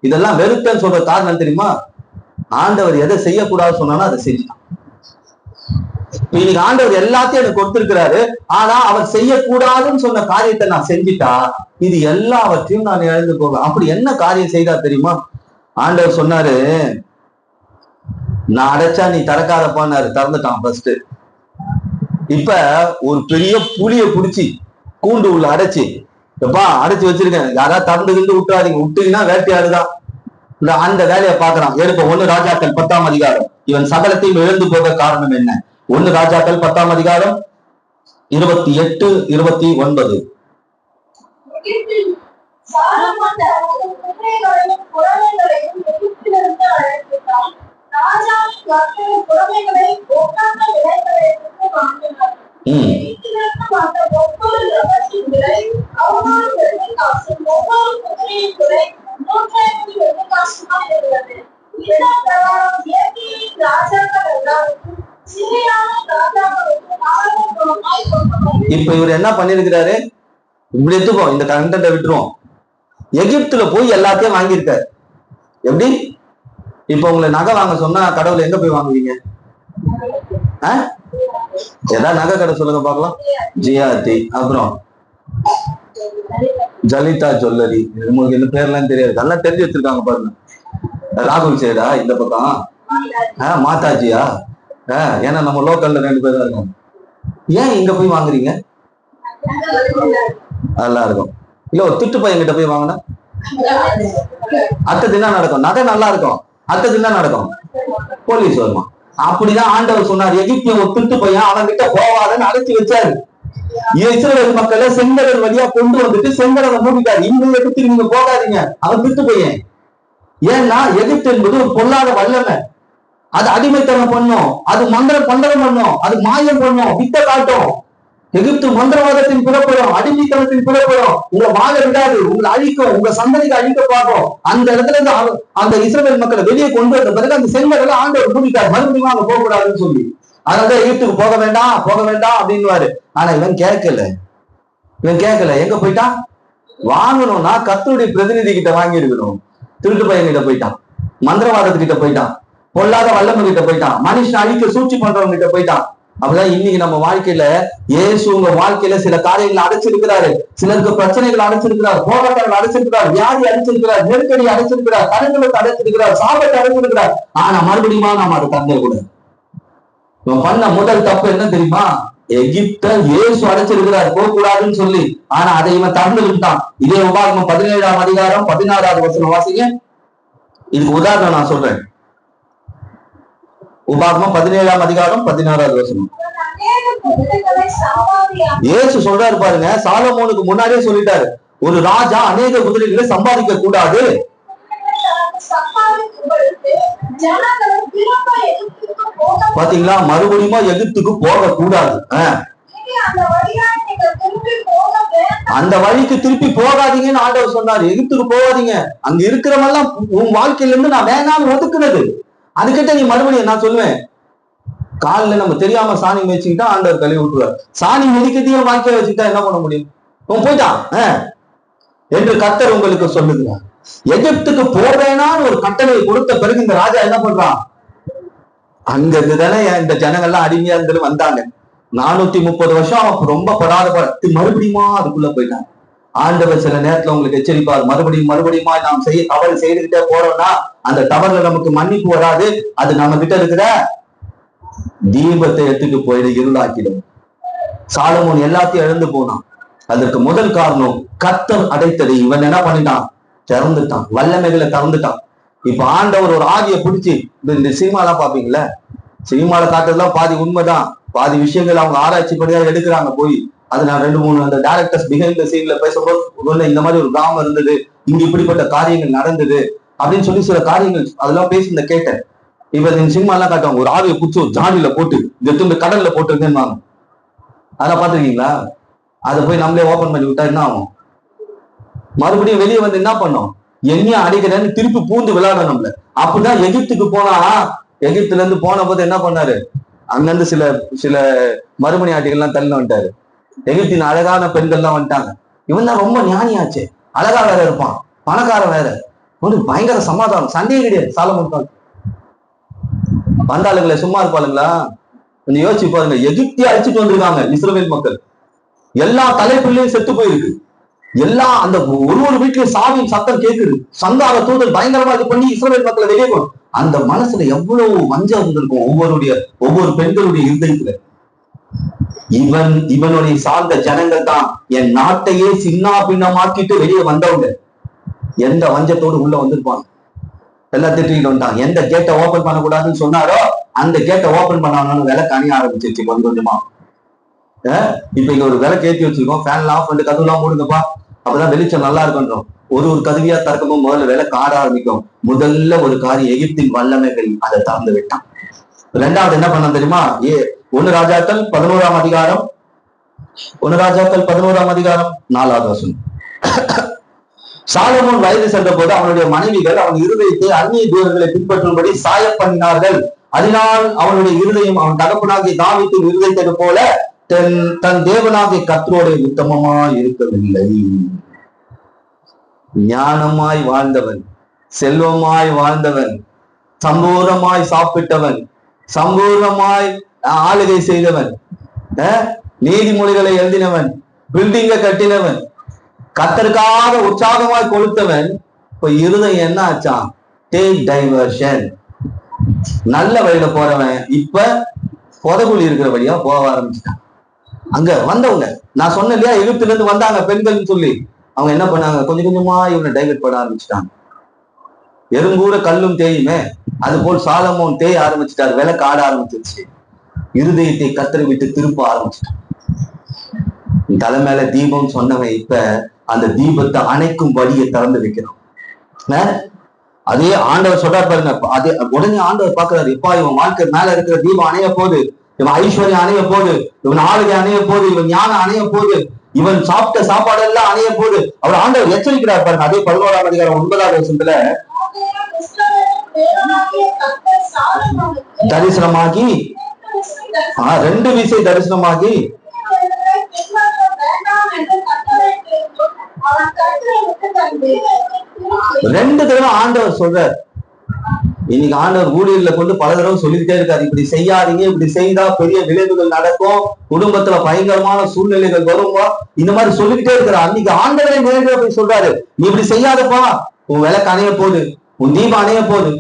இதெல்லாம் வெறுத்தன்னு சொல்ற காரணம் தெரியுமா? ஆண்டவர் எதை செய்யக்கூடாது சொன்னாலும் அதை செஞ்சுட்டான். இன்னைக்கு ஆண்டவர் எல்லாத்தையும் எனக்கு கொடுத்திருக்கிறாரு. ஆனா அவர் செய்யக்கூடாதுன்னு சொன்ன காரியத்தை நான் செஞ்சுட்டா இது எல்லாவற்றையும் நான் இழந்து போவேன். அப்படி என்ன காரியம் செய்தா தெரியுமா? ஆண்டவர் சொன்னாரு, நான் அடைச்சா நீ திறக்காதப்பான்னாரு. திறந்துட்டான் ஃபர்ஸ்ட். இப்ப ஒரு பெரிய புளிய புடிச்சு கூண்டு உள்ள அடைச்சு, எப்பா அடைச்சு வச்சிருக்கேன், யாராவது திறந்துகிட்டு விட்டுறாதீங்க, விட்டீங்கன்னா வேட்டையாடுதான். அந்த வேலையை பாக்குறான். எடுப்ப 1 ராஜாக்கள் 10ஆம் அதிகாரம். இவன் சகலத்தையும் இழந்து போக காரணம் என்ன? 1 ராஜாக்கள் 10ஆம் அதிகாரம் 28, 29. இப்ப இவர் என்ன பண்ணிருக்கிறாரு? இப்படி எடுத்துப்போம், இந்த கண்டென்ட்டை விட்டுருவோம். எகிப்துல போய் எல்லாத்தையும் வாங்கியிருக்காரு. எப்படி? இப்ப உங்களை நகை வாங்க சொன்னா கடவுள் எங்க போய் வாங்குவீங்க? ஏதாவது நகை கடை சொல்லுங்க பாக்கலாம். ஜிஆர்டி, அப்புறம் ஜலிதா ஜுவல்லரி, உங்களுக்கு இந்த பேர்லாம் தெரியாது, நல்லா தெரிஞ்சு வச்சிருக்காங்க பாருங்க. ராகுல் சேடா இந்த பக்கம், மாதாஜியா, ஏன்னா நம்ம லோக்கல்ல 2 பேர் தான் இருக்கோம். ஏன் இங்க போய் வாங்குறீங்க? நல்லா இருக்கும். இல்ல ஒரு திட்டு பையன் கிட்ட போய் வாங்கினா அடுத்தது என்ன நடக்கும்? நகை நல்லா இருக்கும், அடுத்தது என்ன நடக்கும்? போலீஸ் வருமா? அப்படிதான் ஆண்டவர் சொன்னார். எகிப்திய ஒரு திட்டு பையன், அவன் கிட்ட போவாதன்னு அழைச்சி வச்சாரு. இஸ்ரவேல் மக்களை செங்கடல் வழியா கொண்டு வந்துட்டு செங்கடலை மூடிட்டாரு. இந்த எகிப்துக்கு நீங்க போகாதீங்க, அவன் திட்டு பையன். ஏன்னா எகிப்து என்பது ஒரு பொல்லாத வல்லமை. அது அடிமைத்தனம் பண்ணும், அது மந்திரம் பண்ணும், அது மாயம் பண்ணும், வித்த காட்டும். எகிப்து மந்திரவாதத்தின் பிறப்படும், அடிமைத்தனத்தின் பிறப்படும். உங்களை வாழ விடாது, உங்களை அழிக்கும், உங்க சந்ததிக்கு அழிக்க பார்க்கும். அந்த இடத்துல இருந்து அந்த இஸ்ரவேல் மக்களை வெளியே கொண்டு வந்த பிறகு அந்த செங்கடலை ஆண்டவர் மூடிட்டார். மறுபடியும் அங்க போக கூடாதுன்னு சொல்லி. அதனால எகிப்துக்கு போக வேண்டாம் அப்படின்னு. ஆனா இவன் கேட்கல. எங்க போயிட்டான்? வாங்கணும்னா கர்த்தருடைய பிரதிநிதி கிட்ட வாங்கி இருக்கணும். திருட்டு பையன் கிட்ட போயிட்டான், மந்திரவாதத்துக்கிட்ட போயிட்டான், பொல்லாத வல்லமை கிட்ட போயிட்டான், மனுஷன் அழிக்க சூழ்ச்சி பண்றவங்க கிட்ட போயிட்டான். அப்படிதான் இன்னைக்கு நம்ம வாழ்க்கையில இயேசு உங்க வாழ்க்கையில சில காரியங்களை அடைச்சிருக்கிறாரு. சிலருக்கு பிரச்சனைகள் அடைச்சிருக்கிறார், போராட்டங்கள் அடைச்சிருக்கிறார், வியாதி அடைச்சிருக்கிறார், நெருக்கடி அடைச்சிருக்கிறார், கருங்களுக்கு அடைச்சிருக்கிறார், சாபத்தை அடைச்சிருக்கிறார். ஆனா மறுபடியுமா நாம அதை தந்தை கூட இவன் பண்ண முதல் தப்பு என்ன தெரியுமா? எகிப்த இயேசு அடைச்சிருக்கிறார், போக கூடாதுன்னு சொல்லி. ஆனா அதை இவன் திறந்து விட்டான். இதே உபாகமம் 17ஆம் அதிகாரம் 16வது வசனம் வாசிங்க. இதுக்கு உதாரணம் நான் சொல்றேன். உபாகமம் 17ஆம் அதிகாரம் 16வது வசனம். இயேசு சொல்றாரு பாருங்க, சாலமோனுக்கு முன்னாடியே சொல்லிட்டாரு, ஒரு ராஜா அநேக குதிரைகளை சம்பாதிக்க கூடாது. பாத்தீங்களா? மறுபடியும் எகிப்துக்கு போக கூடாது. அந்த வழிக்கு திருப்பி போகாதீங்கன்னு ஆண்டவர் சொன்னாரு. எகிப்துக்கு போகாதீங்க, அங்க இருக்கிறவெல்லாம் உன் வாழ்க்கையில இருந்து நான் வேணாம்னு ஒதுக்குனது. அதுக்கிட்ட நீ மறுபடியும் நான் சொல்லுவேன், காலில் நம்ம தெரியாம சாணி மிதிச்சுக்கிட்டா ஆண்டவர் கழுவி விட்டுருவார். சாணி மிதிக்கத்தையும் வாழ்க்கைய வச்சுக்கிட்டா என்ன பண்ண முடியும்? போயிட்டான் என்று கர்த்தர் உங்களுக்கு சொல்லுகிறார். எகிப்துக்கு போவேனான்னு ஒரு கட்டளை கொடுத்த பிறகு இந்த ராஜா என்ன பண்றான்? அங்க இருந்துதானே இந்த ஜனங்கள்லாம் அடிமையா இருந்து வந்தாங்க. 430 வருஷம் ரொம்ப படாத படுத்து மறுபடியுமா அதுக்குள்ள போயிட்டாங்க. ஆண்டவர் சில நேரத்துல உங்களுக்கு எச்சரிப்பார். மறுபடியுமா நாம் தவறு செய்துகிட்டே போறோம்னா அந்த தவறுல நமக்கு மன்னிப்பு வராது. அது நம்ம கிட்ட இருக்கிற தீபத்தை எடுத்துட்டு போயிடு, இருளாக்கிடும். சாலமோன் எல்லாத்தையும் இழந்து போனான். அதற்கு முதல் காரணம் கர்த்தர் அடைத்தது. இவன் என்ன பண்ணிட்டான்? திறந்துட்டான், வல்லமைகளை திறந்துட்டான். இப்ப ஆண்டவர் ஒரு ஆவியை பிடிச்சி, இந்த சினிமாலாம் பாப்பீங்களா, சினிமால காட்டுறதுலாம் பாதி உண்மைதான், பாதி விஷயங்கள் அவங்க ஆராய்ச்சி பண்ணியா எடுக்கிறாங்க போய். அது நான் 2-3 அந்த டைரக்டர்ஸ் பிஹைண்ட் த சீன்ல பேசும்போது இந்த மாதிரி ஒரு கிராமம் இருந்தது, இங்க இப்படிப்பட்ட காரியங்கள் நடந்தது அப்படின்னு சொல்லி சில காரியங்கள் அதெல்லாம் பேசி இந்த கேட்டேன். இப்ப இந்த சினிமா எல்லாம் காட்டுவாங்க, ஒரு ஆவியை பிடிச்சி ஒரு ஜாடியில போட்டு இந்த கடல்ல போட்டுருக்கேன்னு. அதெல்லாம் பாத்துருக்கீங்களா? அதை போய் நம்மளே ஓபன் பண்ணி விட்டா என்ன ஆகும்? மறுபடியும் வெளியே வந்து என்ன பண்ணோம்? எங்கேயும் அடிக்கிறேன்னு திருப்பி பூந்து விளையாடும் நம்மள. அப்படிதான் எகிப்துக்கு போனா, எகிப்துல இருந்து போன போது என்ன பண்ணாரு? அங்கிருந்து சில சில மறுமணி ஆட்டிகள்லாம் தள்ளி வந்துட்டாரு. எகிப்தின் அழகான பெண்கள் எல்லாம் வந்துட்டாங்க. இவன் தான் ரொம்ப ஞானியாச்சு, அழகா வேற இருப்பான், பணக்காரன் வேற, ஒரு பயங்கர சமாதானம், சண்டையே கிடையாது. சாலமோன் வந்தாளுங்களே சும்மா இருப்பாளுங்களா? கொஞ்சம் யோசிச்சு பாருங்க. எகிப்தியை அழிச்சிட்டு வந்திருக்காங்க இஸ்ரவேல் மக்கள். எல்லா தலைப்புலையும் செத்து போயிருக்கு. எல்லாம் அந்த ஒரு வீட்டுல சாவியின் சத்தம் கேட்குது. சங்கார தூதல் பயங்கரமா இது பண்ணி இஸ்ரவேல் மக்களை வெளியே கொண்டு. அந்த மனசுல எவ்வளவு வஞ்சம் இருந்திருக்கும் ஒவ்வொரு பெண்களுடைய இருதயத்துல. இவனுடைய சார்ந்த ஜனங்கள் தான் என் நாட்டையே சின்ன பின்னமாக்கிட்டு வெளியே வந்தவங்க. எந்த வஞ்சத்தோடு உள்ள வந்திருப்பாங்க? எல்லாம் திட்டிட்டு வந்துட்டான். எந்த கேட்டை ஓபன் பண்ணக்கூடாதுன்னு சொன்னாரோ அந்த கேட்டை ஓபன் பண்ணாங்கன்னு விலை கணிய ஆரம்பிச்சிருச்சு கொஞ்சம் கொஞ்சமா. இப்ப இங்க ஒரு விலை கேட்டி வச்சிருக்கோம், ஃபேன்லாம் ஆஃப் பண்ணிட்டு கதவுலாம் மூடுங்கப்பா, அப்பதான் வெளிச்சம் நல்லா இருக்குன்றோம். ஒரு கதவியா திறக்கும்போது முதல்ல விலை காட ஆரம்பிக்கும். முதல்ல ஒரு காரியம், எகிப்தின் வல்லமைகள் அதை திறந்து விட்டான். ரெண்டாவது என்ன பண்ண தெரியுமா? 1 ராஜாக்கள் 11ஆம் அதிகாரம் 4வது வசனம். சாலமோன் வயது சென்ற போது அவனுடைய மனைவிகள் அவன் இருதயத்தை அந்நிய தேவர்களை பின்பற்றும்படி சாய பண்ணினார்கள். அதனால் அவனுடைய இருதயம் அவன் தகப்பனாகிய தாவீதின் இருதயத்தை போல தன் தேவனாகிய கர்த்தரோட உத்தமமாய் இருக்கவில்லை. ஞானமாய் வாழ்ந்தவன், செல்வமாய் வாழ்ந்தவன், சம்பூர்ணமாய் சாப்பிட்டவன், சம்பூர்ணமாய் ஆளுகை செய்தவன், நீதிமொழிகளை எழுதினவன், பில்டிங்க கட்டினவன், கர்த்தருக்காக உற்சாகமாய் கொடுத்தவன். இப்ப இருதயம் என்ன ஆச்சான்? Take diversion. நல்ல வழியில போறவன் இப்ப புதகுழி இருக்கிற வழியா போக ஆரம்பிச்சுட்டான். அங்க வந்தவங்க நான் சொன்னேன் இல்லையா, எகிப்துல இருந்து வந்தாங்க பெண்கள் சொல்லி, அவங்க என்ன பண்ணாங்க? கொஞ்சம் கொஞ்சமா இவனை டைவர்ட் பண்ண ஆரம்பிச்சுட்டாங்க. எறும்பூர கல்லும் தேயுமே, அது போல் சாலமோன் தேய ஆரம்பிச்சுட்டாரு. விலை காட ஆரம்பிச்சிருச்சு. இருதயத்தை கர்த்தரை விட்டு திருப்ப ஆரம்பிச்சுட்டான். தலை மேல தீபம் சொன்னவன் இப்ப அந்த தீபத்தை அணைக்கும் வழியை திறந்து வைக்கிறான். அதே ஆண்டவர் சொல்றாரு பாருங்க. அதே உடனே ஆண்டவர் பாக்குறாரு, இப்பா இவன் வாழ்க்கை மேல இருக்கிற தீபம் அணைய போகுது, இவன் ஐஸ்வர்யம் அணைய போகுது, இவன் ஆளுகை அணைய போகுது, இவன் ஞானம் அணைய போகுது, இவன் சாப்பிட்ட சாப்பாடு எல்லாம் அணைய போகுது. அவர் ஆண்டவர் எச்சரிக்கிறார் பாருங்க. அதே 11ஆம் அதிகாரம் 9வது வசனத்துல தரிசனமாகி 2 விசை தரிசனமாகி ரெண்டு தடவை ஆண்டவர் சொல்றார். இன்னைக்கு ஆண்டவர் ஊழியர்ல கொண்டு பல தடவை சொல்லிக்கிட்டே இருக்காரு, இப்படி செய்யாதீங்க, இப்படி செய்தா பெரிய விளைவுகள் நடக்கும், குடும்பத்துல பயங்கரமான சூழ்நிலைகள் வரும்பா, இந்த மாதிரி சொல்லிக்கிட்டே இருக்கிறார். அன்னைக்கு ஆண்டவரே நேரடியா போய் சொல்றாரு, நீ இப்படி செய்யாதப்பா, உன் விளக்கு அணைய போகுது, உன் தீபம் அணைய போகுது.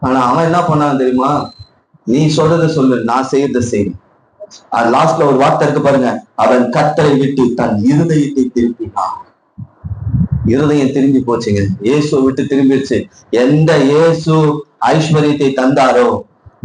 ஆனா அவன் என்ன பண்ணான் தெரியுமா? நீ சொல்றத சொல்லு, நான் செய்யறத செய்யும். லாஸ்ட்ல ஒரு வார்த்தை இருக்கு பாருங்க, அவன் கர்த்தரை விட்டு தன் இருதயத்தை திருப்பினான். இருதயம் திரும்பி போச்சுங்க, இயேசுவை விட்டு திரும்பிடுச்சு. எந்த இயேசு ஐஸ்வர்யத்தை தந்தாரோ,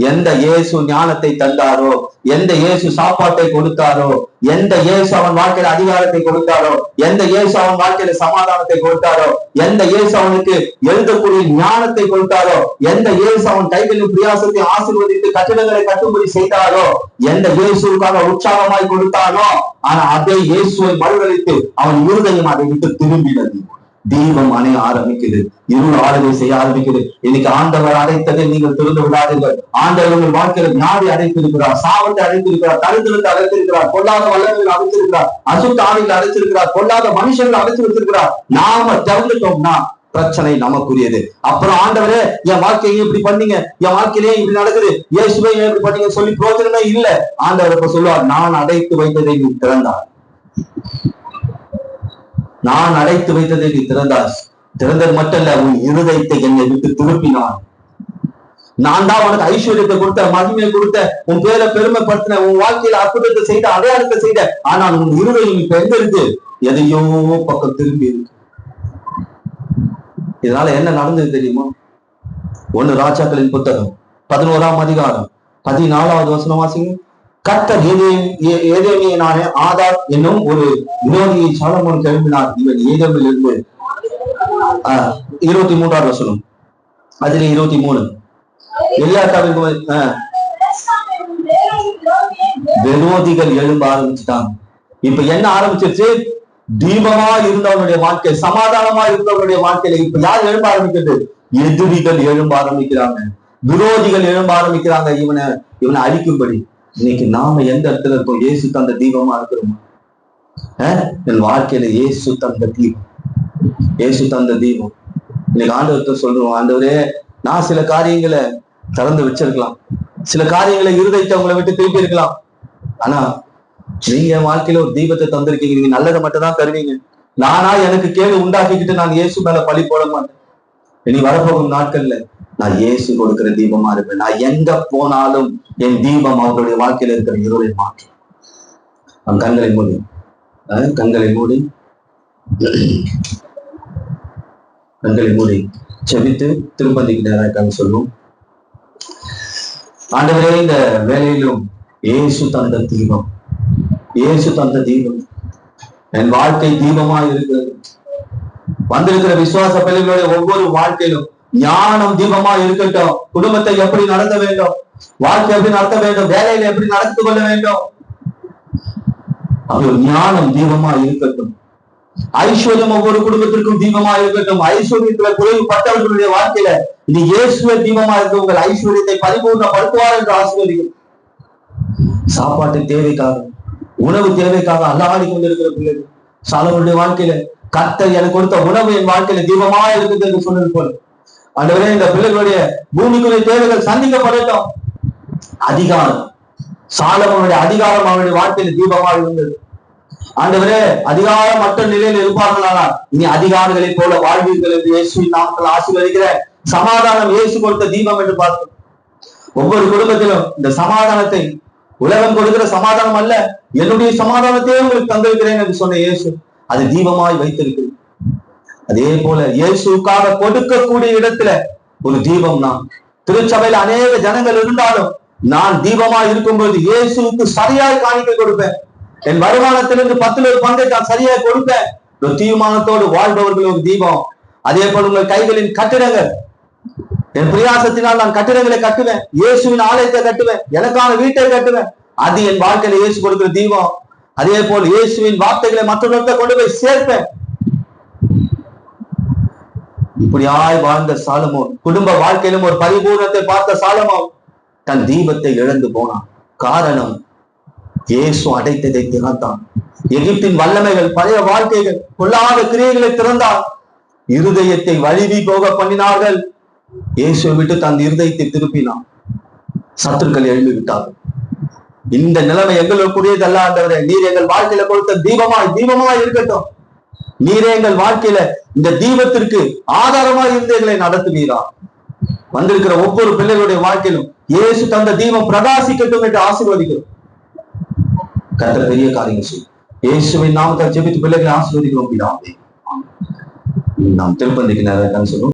எந்த இயேசு ஞானத்தை தந்தாரோ, எந்த இயேசு சாப்பாட்டை கொடுத்தாரோ, எந்த இயேசு அவன் வாழ்க்கையில அதிகாரத்தை கொடுத்தாரோ, எந்த இயேசு அவன் வாழ்க்கையில சமாதானத்தை கொடுத்தாரோ, எந்த இயேசு அவனுக்கு எழுதக்கூடிய ஞானத்தை கொடுத்தாரோ, எந்த இயேசு அவன் கைகளின் பிரியாசத்தை ஆசீர்வதித்து கட்டிடங்களை கட்டும்படி செய்தாரோ, எந்த இயேசுக்காக உற்சாகமாய் கொடுத்தானோ, ஆனா அதே இயேசுவை மறுதலித்து அவன் இருதயம் அதை விட்டு திரும்பினது. தீபம் அணைய ஆரம்பிக்குது, இருள் ஆளுகை செய்ய ஆரம்பிக்குது. இன்னைக்கு ஆண்டவர் அடைத்ததை நீங்கள் திறந்து விடாதீர்கள். ஆண்டவர் உங்கள் வாழ்க்கையில வியாதி அடைத்திருக்கிறார், சாவத்தை அடைத்திருக்கிறார், தரித்திரத்தை அடைத்திருக்கிறார், பொல்லாத வல்லமைகள் அடைத்திருக்கிறார், அசுத்த ஆவிகள் அடைச்சிருக்கிறார், பொல்லாத மனுஷர்கள் அடைச்சு வச்சிருக்கிறார். நாம திறந்துட்டோம்னா பிரச்சனை நமக்குரியது. அப்புறம் ஆண்டவரே என் வாழ்க்கையை இப்படி பண்ணீங்க, என் வாழ்க்கையிலேயே இப்படி நடக்குது, இயேசுவை இப்படி பண்ணீங்க சொல்லி பிரோஜனமே இல்லை. ஆண்டவர் இப்ப சொல்லுவார், நான் அடைத்து வைத்ததை நீ திறந்தார். நான் அடைத்து வைத்ததை நீ திறந்தது மட்டும் இல்ல, உன் இருதயத்தை என்னை விட்டு திருப்பினான். நான் தான் உனக்கு ஐஸ்வர்யத்தை கொடுத்த, மகிமையை கொடுத்த, உன் பேரை பெருமைப்படுத்தின, உன் வாழ்க்கையில அற்புதத்தை செய்த, அடையாளத்தை செய்த. ஆனால் உன் இருதயம் இப்ப எங்க இருக்கு? எதையோ பக்கம் திரும்பி இருக்கு. இதனால என்ன நடந்தது தெரியுமா? 1 ராஜாக்களின் புத்தகம் 11ஆம் அதிகாரம் 14வது வசனம் வாசிங்க. கர்த்தர் ஏதேமியனான ஆதார் என்னும் ஒரு விரோதியை சாலமோன் கிளம்பினார். இவன் ஏதேமில் இருந்து 23வது வசனம், அதுல 23 எலியாத்தாவின் விரோதிகள் எழும்ப ஆரம்பிச்சுட்டாங்க. இப்ப என்ன ஆரம்பிச்சிருச்சு? தீபமா இருந்தவனுடைய வாழ்க்கை, சமாதானமா இருந்தவனுடைய வாழ்க்கையில இப்ப யார் எழும்ப ஆரம்பிக்கிறது? எதிரிகள் எழும்ப ஆரம்பிக்கிறாங்க, விரோதிகள் எழும்ப ஆரம்பிக்கிறாங்க, இவனை அழிக்கும்படி. இன்னைக்கு நாம எந்த இடத்துல இருக்கோம்? இயேசு தந்த தீபமா இருக்கிறோமா? என் வாழ்க்கையில இயேசு தந்த தீபம், இயேசு தந்த தீபம். இன்னைக்கு ஆண்டவர்கிட்ட சொல்றோம், ஆண்டவரே நான் சில காரியங்களை திறந்து வச்சிருக்கலாம், சில காரியங்களை இருதயத்தை உங்களை விட்டு திருப்பி இருக்கலாம். ஆனா நீங்க என் வாழ்க்கையில ஒரு தீபத்தை தந்திருக்கீங்க. நீங்க நல்லதை மட்டும் தான் தருவீங்க. நானா எனக்கு கேடு உண்டாக்கிக்கிட்டு நான் இயேசு மேல பழி போட மாட்டேன். இனி வரப்போகும் நாட்கள்ல நான் இயேசு கொடுக்கிற தீபமா இருப்பேன். நான் எங்க போனாலும் என் தீபம் அவர்களுடைய வாழ்க்கையில இருக்கிற இருளை மாற்றும். நம் கண்களை மூடி செபித்து திருப்பதிக்கு நேராக சொல்லுவோம். ஆண்டவரே, இந்த வேலையிலும் இயேசு தந்த தீபம், இயேசு தந்த தீபம் என் வாழ்க்கை தீபமா இருக்கிறது. வந்திருக்கிற விசுவாச பிள்ளைகளுடைய ஒவ்வொரு வாழ்க்கையிலும் ஞானம் தீபமா இருக்கட்டும். குடும்பத்தை எப்படி நடத்த வேண்டும், வாழ்க்கை எப்படி நடத்த வேண்டும், வேலையில எப்படி நடந்து கொள்ள வேண்டும், அது ஒரு ஞானம் தீபமா இருக்கட்டும். ஐஸ்வர்யம் ஒவ்வொரு குடும்பத்திற்கும் தீபமா இருக்கட்டும். ஐஸ்வர்யத்துல குறைவுபட்டவர்களுடைய வாழ்க்கையில இது இயேசுவே தீபமா இருக்கு. உங்கள் ஐஸ்வர்யத்தை பரிபூர்ணப்படுத்துவார் என்று ஆசீர்வதிக்கும். சாப்பாட்டு தேவைக்காக, உணவு தேவைக்காக அல்லாடி கொண்டிருக்கிற பிள்ளைகள், சாலமோனுடைய வாழ்க்கையில கர்த்தர் எனக்கு கொடுத்த உணவு என் வாழ்க்கையில தீபமா இருக்குது என்று சொன்னது போல ஆண்டவரே, இந்த பிள்ளைகளுடைய பூமிக்குரிய தேவைகள் சந்திக்கப்படட்டும். அதிகாரம், சாலமோனுடைய அதிகாரம் அவருடைய வாழ்க்கையில தீபமாக இருந்தது. ஆண்டவரே, அதிகாரம் மற்ற நிலையில் இருப்பார்களானால் இனி அதிகாரிகளை போல வாழ்வீர்கள் என்று இயேசுவின் நாமத்தில் ஆசீர்வதிக்கிற சமாதானம் இயேசு கொடுத்த தீபம் என்று பார்த்தோம். ஒவ்வொரு குடும்பத்திலும் இந்த சமாதானத்தை, உலகம் கொடுக்கிற சமாதானம் அல்ல, என்னுடைய சமாதானத்தையே உங்களுக்கு தந்திருக்கிறேன் என்று சொன்ன இயேசு அது தீபமாய் வைத்திருக்கிறது. அதே போல இயேசுக்காக கொடுக்கக்கூடிய இடத்துல ஒரு தீபம். நான் திருச்சபையில அநேக ஜனங்கள் இருந்தாலும் நான் தீபமா இருக்கும்போது இயேசுக்கு சரியாய் காணிக்கை கொடுப்பேன். என் வருமானத்திலிருந்து 10ல் ஒரு பங்கை நான் சரியாக கொடுப்பேன். ஒரு தீர்மானத்தோடு வாழ்பவர்கள் ஒரு தீபம். அதே போல உங்கள் கைகளின் கட்டிடங்கள், என் பிரயாசத்தினால் நான் கட்டிடங்களை கட்டுவேன், இயேசுவின் ஆலயத்தை கட்டுவேன், எனக்கான வீட்டை கட்டுவேன். அது என் வாழ்க்கையில இயேசு கொடுக்கிற தீபம். அதே போல் இயேசுவின் வார்த்தைகளை மற்றவர்களை கொண்டு போய் சேர்ப்பேன். இப்படியாய் வாழ்ந்த சாலமோன், குடும்ப வாழ்க்கையிலும் ஒரு பரிபூர்ணத்தை பார்த்த சாலமோன் தன் தீபத்தை இழந்து போனான். காரணம், இயேசு அடைத்ததை திறந்தான். எகிப்தின் வல்லமைகள், பழைய வாழ்க்கைகள், கொள்ளாத கிரியைகளை திறந்தான். இருதயத்தை வழுவி போக பண்ணினார்கள். இயேசுவை விட்டு தன் இருதயத்தை திருப்பினான். சத்துருக்கள் எழுப்பி விட்டார்கள். இந்த நிலைமை எங்களுக்குரியது அல்ல ஆண்டவரே. நீர் எங்கள் வாழ்க்கையில கொடுத்த தீபமாய் இருக்கட்டும். நீரே எங்கள் வாழ்க்கையில இந்த தீபத்திற்கு ஆதாரமாய் இருந்து எங்களை நடத்துவீரா. வந்திருக்கிற ஒவ்வொரு பிள்ளைகளுடைய வாழ்க்கையிலும் இயேசு தந்த தீபம் பிரகாசிக்கட்டும் என்று ஆசீர்வதிக்கிறோம். கர்த்தர் பெரிய காரியம் செய்யும். இயேசுவின் நாமத்தை ஜெபித்து பிள்ளைகளை ஆசீர்வதிக்கிறோம். நாம் திருப்பதிக்கு நேரம் சொல்லுவோம்.